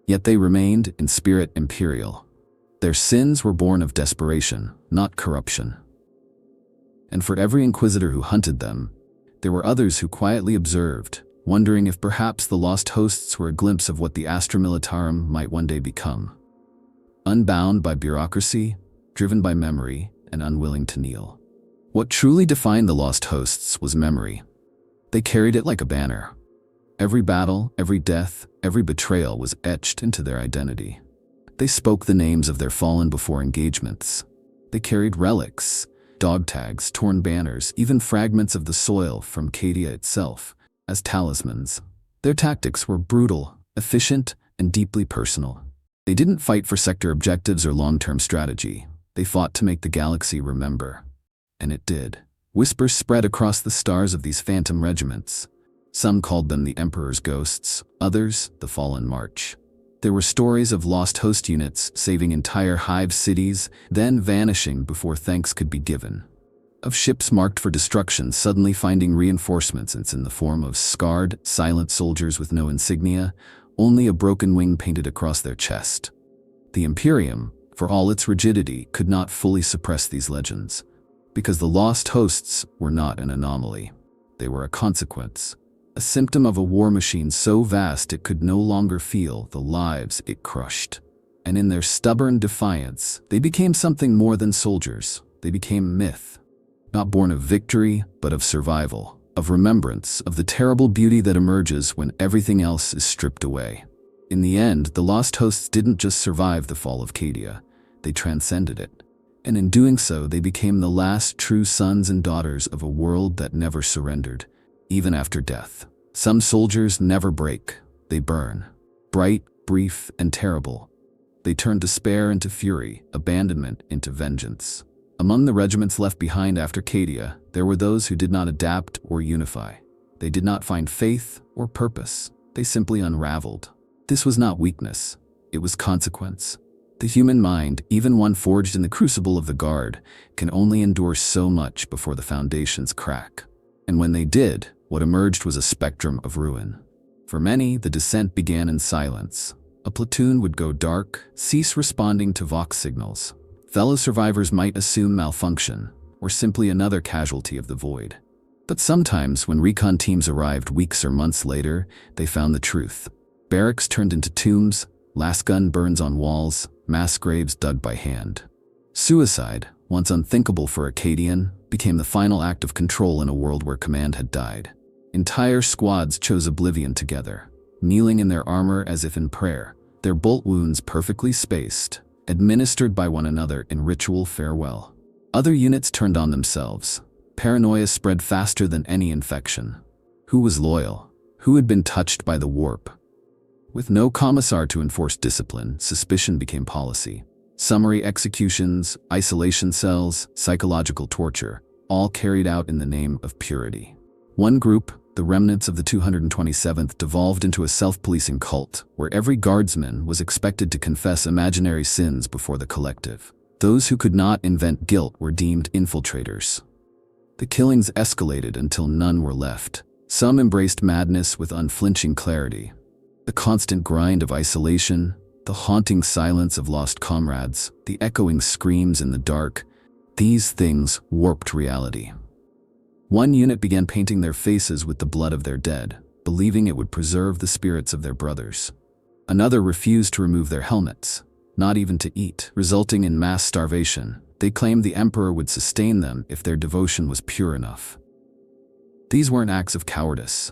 Yet they remained, in spirit, imperial. Their sins were born of desperation, not corruption. And for every inquisitor who hunted them, there were others who quietly observed, wondering if perhaps the lost hosts were a glimpse of what the Astra Militarum might one day become. Unbound by bureaucracy, driven by memory, and unwilling to kneel. What truly defined the lost hosts was memory. They carried it like a banner. Every battle, every death, every betrayal was etched into their identity. They spoke the names of their fallen before engagements. They carried relics, dog tags, torn banners, even fragments of the soil from Cadia itself, as talismans. Their tactics were brutal, efficient, and deeply personal. They didn't fight for sector objectives or long-term strategy. They fought to make the galaxy remember. And it did. Whispers spread across the stars of these phantom regiments. Some called them the Emperor's ghosts, others the Fallen March. There were stories of lost host units saving entire hive cities, then vanishing before thanks could be given. Of ships marked for destruction suddenly finding reinforcements in the form of scarred, silent soldiers with no insignia, only a broken wing painted across their chest. The Imperium, for all its rigidity, could not fully suppress these legends, because the lost hosts were not an anomaly. They were a consequence. A symptom of a war machine so vast it could no longer feel the lives it crushed. And in their stubborn defiance, they became something more than soldiers. They became myth. Not born of victory, but of survival, of remembrance, of the terrible beauty that emerges when everything else is stripped away. In the end, the lost hosts didn't just survive the fall of Cadia, they transcended it. And in doing so, they became the last true sons and daughters of a world that never surrendered, even after death. Some soldiers never break, they burn. Bright, brief, and terrible. They turn despair into fury, abandonment into vengeance. Among the regiments left behind after Cadia, there were those who did not adapt or unify. They did not find faith or purpose. They simply unraveled. This was not weakness. It was consequence. The human mind, even one forged in the crucible of the Guard, can only endure so much before the foundations crack. And when they did, what emerged was a spectrum of ruin. For many, the descent began in silence. A platoon would go dark, cease responding to Vox signals. Fellow survivors might assume malfunction, or simply another casualty of the void. But sometimes, when recon teams arrived weeks or months later, they found the truth. Barracks turned into tombs, last gun burns on walls, mass graves dug by hand. Suicide, once unthinkable for a Cadian, became the final act of control in a world where command had died. Entire squads chose oblivion together, kneeling in their armor as if in prayer, their bolt wounds perfectly spaced, administered by one another in ritual farewell. Other units turned on themselves. Paranoia spread faster than any infection. Who was loyal? Who had been touched by the warp? With no commissar to enforce discipline, suspicion became policy. Summary executions, isolation cells, psychological torture, all carried out in the name of purity. One group, the remnants of the 227th, devolved into a self-policing cult, where every guardsman was expected to confess imaginary sins before the collective. Those who could not invent guilt were deemed infiltrators. The killings escalated until none were left. Some embraced madness with unflinching clarity. The constant grind of isolation, the haunting silence of lost comrades, the echoing screams in the dark, these things warped reality. One unit began painting their faces with the blood of their dead, believing it would preserve the spirits of their brothers. Another refused to remove their helmets, not even to eat, resulting in mass starvation. They claimed the Emperor would sustain them if their devotion was pure enough. These weren't acts of cowardice.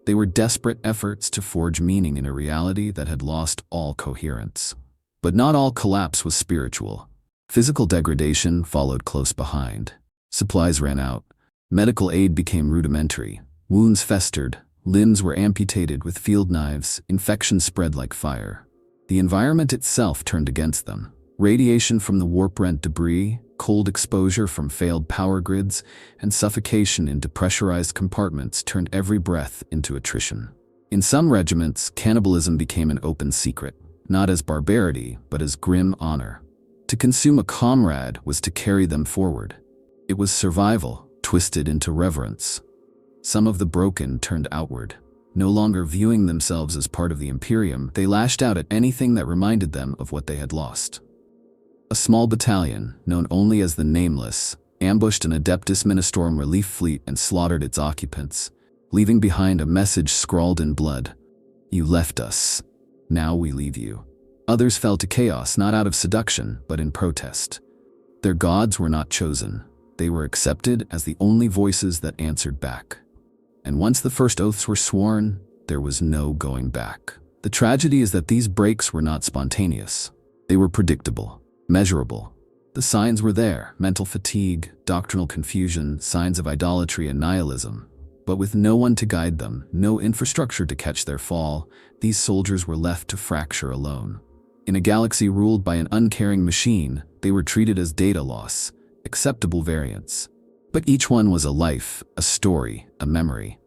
They were desperate efforts to forge meaning in a reality that had lost all coherence. But not all collapse was spiritual. Physical degradation followed close behind. Supplies ran out. Medical aid became rudimentary. Wounds festered. Limbs were amputated with field knives. Infections spread like fire. The environment itself turned against them. Radiation from the warp-rent debris, cold exposure from failed power grids, and suffocation in depressurized compartments turned every breath into attrition. In some regiments, cannibalism became an open secret, not as barbarity, but as grim honor. To consume a comrade was to carry them forward. It was survival, twisted into reverence. Some of the broken turned outward. No longer viewing themselves as part of the Imperium, they lashed out at anything that reminded them of what they had lost. A small battalion, known only as the Nameless, ambushed an Adeptus Ministorum relief fleet and slaughtered its occupants, leaving behind a message scrawled in blood. "You left us. Now we leave you." Others fell to chaos not out of seduction, but in protest. Their gods were not chosen. They were accepted as the only voices that answered back. And once the first oaths were sworn, there was no going back. The tragedy is that these breaks were not spontaneous. They were predictable. Measurable. The signs were there: mental fatigue, doctrinal confusion, signs of idolatry and nihilism. But with no one to guide them, no infrastructure to catch their fall, these soldiers were left to fracture alone. In a galaxy ruled by an uncaring machine, they were treated as data loss, acceptable variants. But each one was a life, a story, a memory.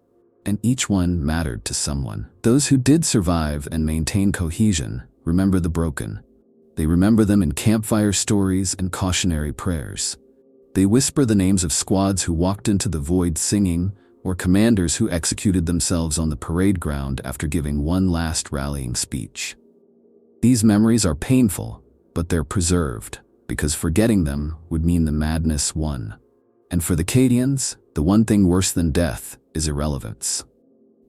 And each one mattered to someone. Those who did survive and maintain cohesion remember the broken. They remember them in campfire stories and cautionary prayers. They whisper the names of squads who walked into the void singing, or commanders who executed themselves on the parade ground after giving one last rallying speech. These memories are painful, but they're preserved, because forgetting them would mean the madness won. And for the Cadians, the one thing worse than death is irrelevance.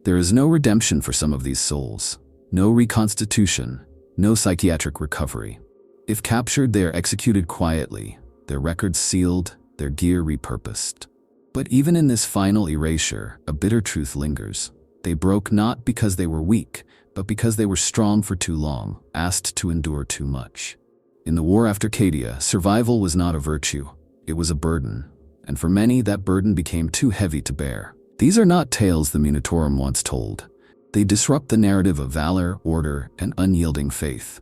There is no redemption for some of these souls, no reconstitution, no psychiatric recovery. If captured, they are executed quietly, their records sealed, their gear repurposed. But even in this final erasure, a bitter truth lingers. They broke not because they were weak, but because they were strong for too long, asked to endure too much. In the war after Cadia, survival was not a virtue, it was a burden. And for many, that burden became too heavy to bear. These are not tales the Munitorum once told. They disrupt the narrative of valor, order, and unyielding faith.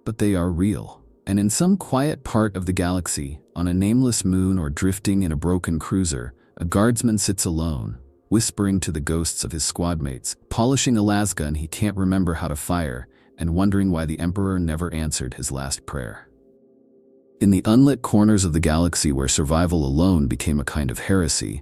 But they are real. And in some quiet part of the galaxy, on a nameless moon or drifting in a broken cruiser, a guardsman sits alone, whispering to the ghosts of his squadmates, polishing a lasgun he can't remember how to fire, and wondering why the Emperor never answered his last prayer. In the unlit corners of the galaxy where survival alone became a kind of heresy,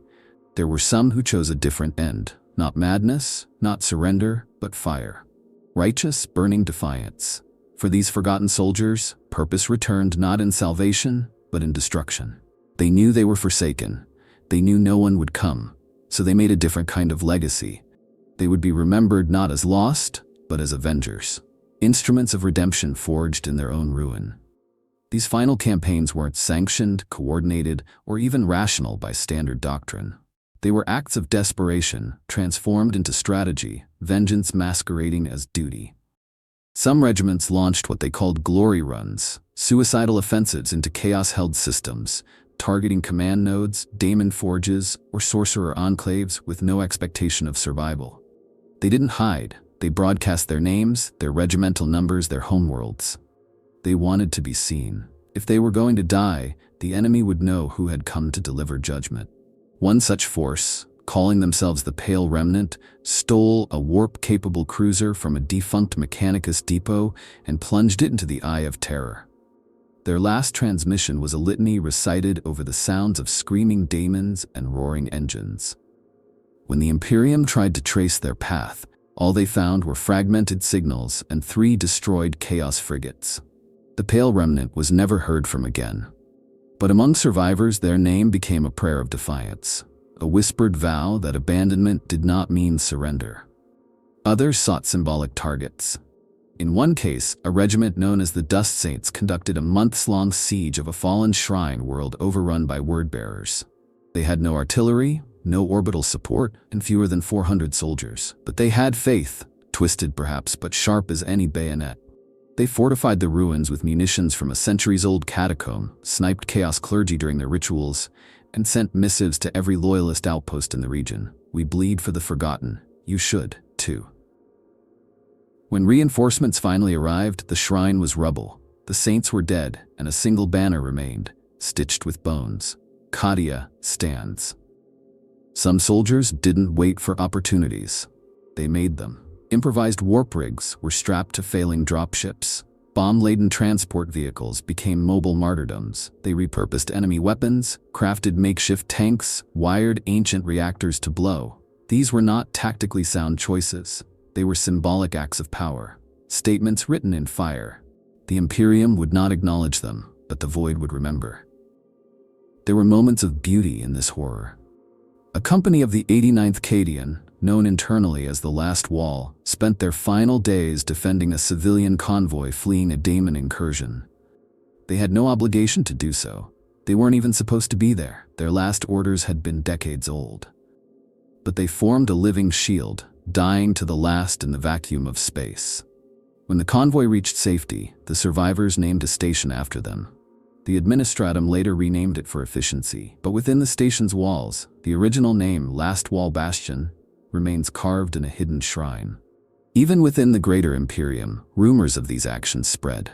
there were some who chose a different end. Not madness, not surrender, but fire. Righteous, burning defiance. For these forgotten soldiers, purpose returned not in salvation, but in destruction. They knew they were forsaken. They knew no one would come, so they made a different kind of legacy. They would be remembered not as lost, but as avengers. Instruments of redemption forged in their own ruin. These final campaigns weren't sanctioned, coordinated, or even rational by standard doctrine. They were acts of desperation, transformed into strategy, vengeance masquerading as duty. Some regiments launched what they called glory runs, suicidal offensives into chaos-held systems, targeting command nodes, daemon forges, or sorcerer enclaves with no expectation of survival. They didn't hide. They broadcast their names, their regimental numbers, their homeworlds. They wanted to be seen. If they were going to die, the enemy would know who had come to deliver judgment. One such force, calling themselves the Pale Remnant, stole a warp-capable cruiser from a defunct Mechanicus depot and plunged it into the Eye of Terror. Their last transmission was a litany recited over the sounds of screaming daemons and roaring engines. When the Imperium tried to trace their path, all they found were fragmented signals and 3 destroyed Chaos frigates. The Pale Remnant was never heard from again. But among survivors, their name became a prayer of defiance, a whispered vow that abandonment did not mean surrender. Others sought symbolic targets. In one case, a regiment known as the Dust Saints conducted a months-long siege of a fallen shrine world overrun by word-bearers. They had no artillery, no orbital support, and fewer than 400 soldiers. But they had faith, twisted perhaps but sharp as any bayonet. They fortified the ruins with munitions from a centuries-old catacomb, sniped Chaos clergy during their rituals, and sent missives to every loyalist outpost in the region. We bleed for the forgotten. You should, too. When reinforcements finally arrived, the shrine was rubble. The saints were dead, and a single banner remained, stitched with bones. Cadia stands. Some soldiers didn't wait for opportunities. They made them. Improvised warp rigs were strapped to failing dropships. Bomb-laden transport vehicles became mobile martyrdoms. They repurposed enemy weapons, crafted makeshift tanks, wired ancient reactors to blow. These were not tactically sound choices. They were symbolic acts of power, statements written in fire. The Imperium would not acknowledge them, but the Void would remember. There were moments of beauty in this horror. A company of the 89th Cadian, known internally as the Last Wall, spent their final days defending a civilian convoy fleeing a Daemon incursion. They had no obligation to do so. They weren't even supposed to be there. Their last orders had been decades old. But they formed a living shield, dying to the last in the vacuum of space. When the convoy reached safety, the survivors named a station after them. The Administratum later renamed it for efficiency, but within the station's walls, the original name, Last Wall Bastion, remains carved in a hidden shrine. Even within the greater Imperium, rumors of these actions spread.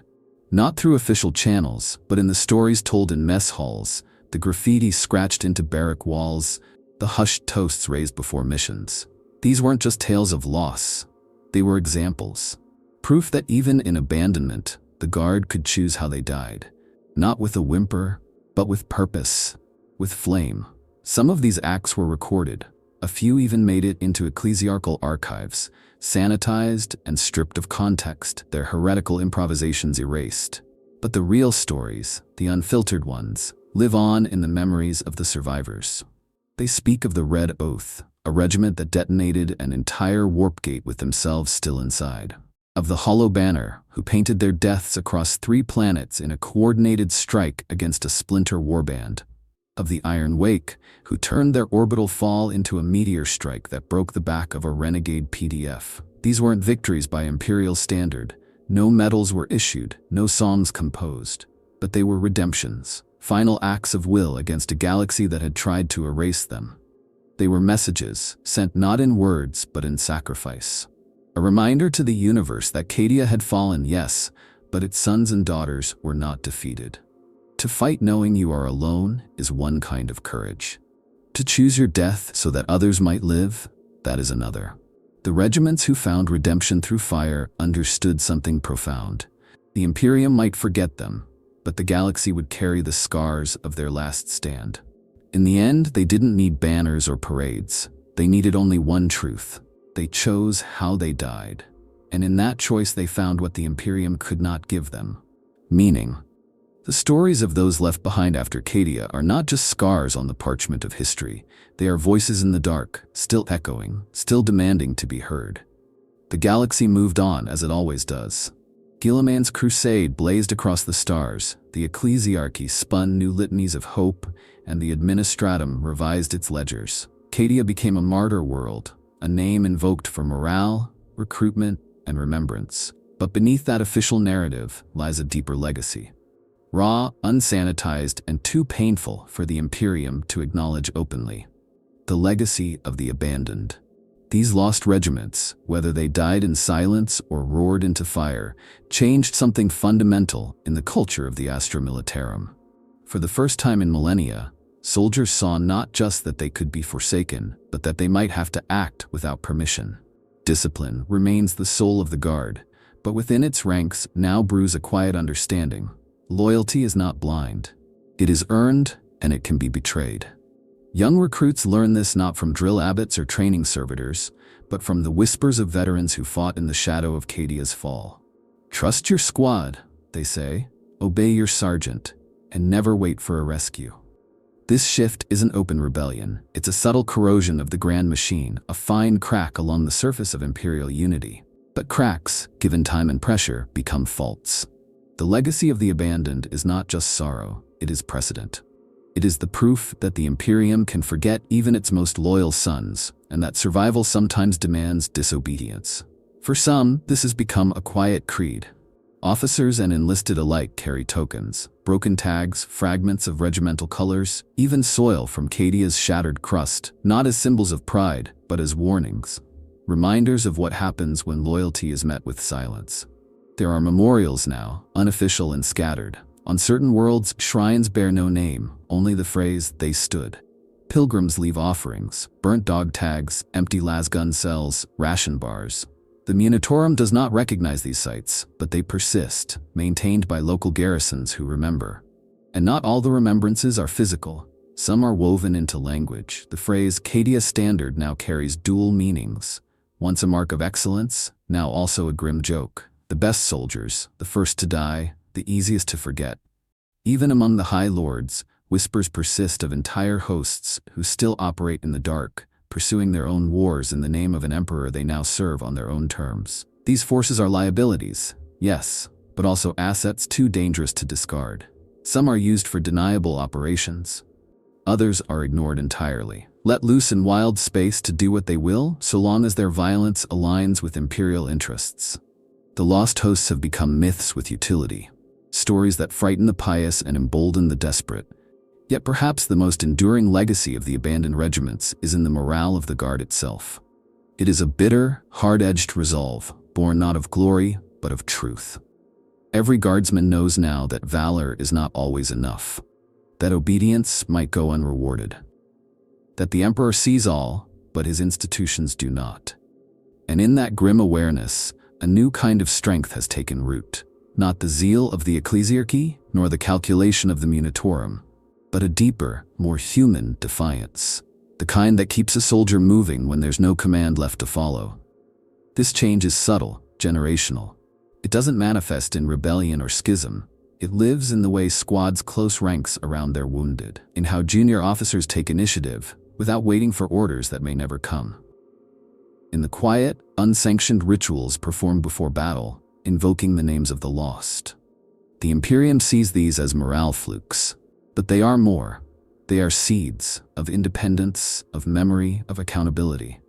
Not through official channels, but in the stories told in mess halls, the graffiti scratched into barrack walls, the hushed toasts raised before missions. These weren't just tales of loss. They were examples. Proof that even in abandonment, the Guard could choose how they died. Not with a whimper, but with purpose, with flame. Some of these acts were recorded. A few even made it into ecclesiarchal archives, sanitized and stripped of context, their heretical improvisations erased. But the real stories, the unfiltered ones, live on in the memories of the survivors. They speak of the Red Oath, a regiment that detonated an entire warp gate with themselves still inside. Of the Hollow Banner, who painted their deaths across 3 planets in a coordinated strike against a splinter warband. Of the Iron Wake, who turned their orbital fall into a meteor strike that broke the back of a renegade PDF. These weren't victories by Imperial standard. No medals were issued, no songs composed. But they were redemptions, final acts of will against a galaxy that had tried to erase them. They were messages, sent not in words but in sacrifice. A reminder to the universe that Cadia had fallen, yes, but its sons and daughters were not defeated. To fight knowing you are alone is one kind of courage. To choose your death so that others might live, that is another. The regiments who found redemption through fire understood something profound. The Imperium might forget them, but the galaxy would carry the scars of their last stand. In the end, they didn't need banners or parades. They needed only one truth. They chose how they died. And in that choice they found what the Imperium could not give them: meaning. The stories of those left behind after Cadia are not just scars on the parchment of history. They are voices in the dark, still echoing, still demanding to be heard. The galaxy moved on as it always does. Guilliman's crusade blazed across the stars, the ecclesiarchy spun new litanies of hope, and the Administratum revised its ledgers. Cadia became a martyr world, a name invoked for morale, recruitment, and remembrance. But beneath that official narrative lies a deeper legacy. Raw, unsanitized, and too painful for the Imperium to acknowledge openly. The legacy of the abandoned. These lost regiments, whether they died in silence or roared into fire, changed something fundamental in the culture of the Astra Militarum. For the first time in millennia, soldiers saw not just that they could be forsaken, but that they might have to act without permission. Discipline remains the soul of the Guard, but within its ranks now brews a quiet understanding. Loyalty is not blind. It is earned, and it can be betrayed. Young recruits learn this not from drill abbots or training servitors, but from the whispers of veterans who fought in the shadow of Cadia's fall. Trust your squad, they say, obey your sergeant, and never wait for a rescue. This shift isn't open rebellion. It's a subtle corrosion of the grand machine, a fine crack along the surface of Imperial unity. But cracks, given time and pressure, become faults. The legacy of the abandoned is not just sorrow, it is precedent. It is the proof that the Imperium can forget even its most loyal sons, and that survival sometimes demands disobedience. For some, this has become a quiet creed. Officers and enlisted alike carry tokens, broken tags, fragments of regimental colors, even soil from Cadia's shattered crust, not as symbols of pride, but as warnings. Reminders of what happens when loyalty is met with silence. There are memorials now, unofficial and scattered. On certain worlds, shrines bear no name, only the phrase, "they stood." Pilgrims leave offerings, burnt dog tags, empty lasgun cells, ration bars. The Munitorum does not recognize these sites, but they persist, maintained by local garrisons who remember. And not all the remembrances are physical. Some are woven into language. The phrase Cadia Standard now carries dual meanings. Once a mark of excellence, now also a grim joke. The best soldiers, the first to die, the easiest to forget. Even among the High Lords, whispers persist of entire hosts who still operate in the dark, pursuing their own wars in the name of an emperor they now serve on their own terms. These forces are liabilities, yes, but also assets too dangerous to discard. Some are used for deniable operations. Others are ignored entirely, let loose in wild space to do what they will, so long as their violence aligns with imperial interests. The lost hosts have become myths with utility, stories that frighten the pious and embolden the desperate. Yet perhaps the most enduring legacy of the abandoned regiments is in the morale of the Guard itself. It is a bitter, hard-edged resolve, born not of glory, but of truth. Every guardsman knows now that valor is not always enough, that obedience might go unrewarded, that the Emperor sees all, but his institutions do not. And in that grim awareness, a new kind of strength has taken root. Not the zeal of the ecclesiarchy, nor the calculation of the Munitorum, but a deeper, more human defiance, the kind that keeps a soldier moving when there's no command left to follow. This change is subtle, generational. It doesn't manifest in rebellion or schism. It lives in the way squads close ranks around their wounded, in how junior officers take initiative, without waiting for orders that may never come. In the quiet, unsanctioned rituals performed before battle, invoking the names of the lost. The Imperium sees these as morale flukes. But they are more. They are seeds of independence, of memory, of accountability.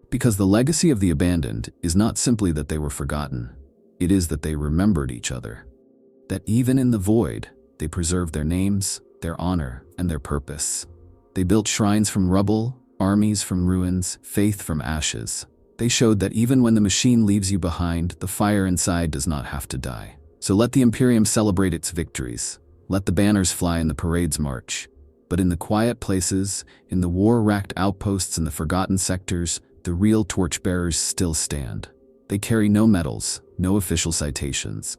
Because the legacy of the abandoned is not simply that they were forgotten. It is that they remembered each other. That even in the void, they preserved their names, their honor, and their purpose. They built shrines from rubble, armies from ruins, faith from ashes. They showed that even when the machine leaves you behind, the fire inside does not have to die. So let the Imperium celebrate its victories. Let the banners fly in the parades march. But in the quiet places, in the war-racked outposts and the forgotten sectors, the real torchbearers still stand. They carry no medals, no official citations.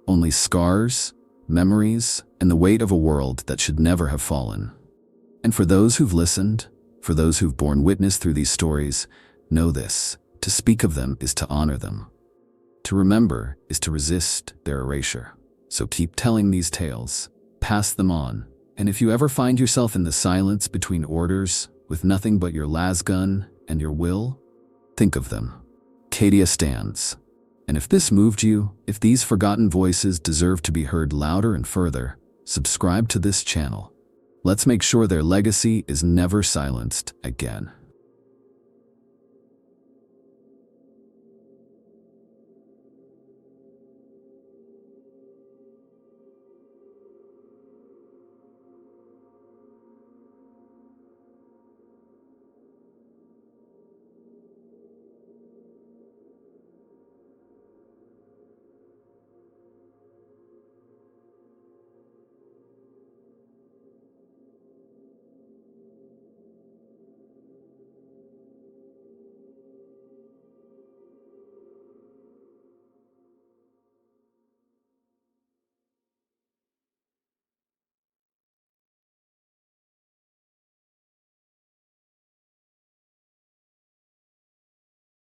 Only scars, memories, and the weight of a world that should never have fallen. And for those who've listened, for those who've borne witness through these stories, know this: to speak of them is to honor them. To remember is to resist their erasure. So keep telling these tales, pass them on, and if you ever find yourself in the silence between orders, with nothing but your lasgun and your will, think of them. Cadia stands. And if this moved you, if these forgotten voices deserve to be heard louder and further, subscribe to this channel. Let's make sure their legacy is never silenced again.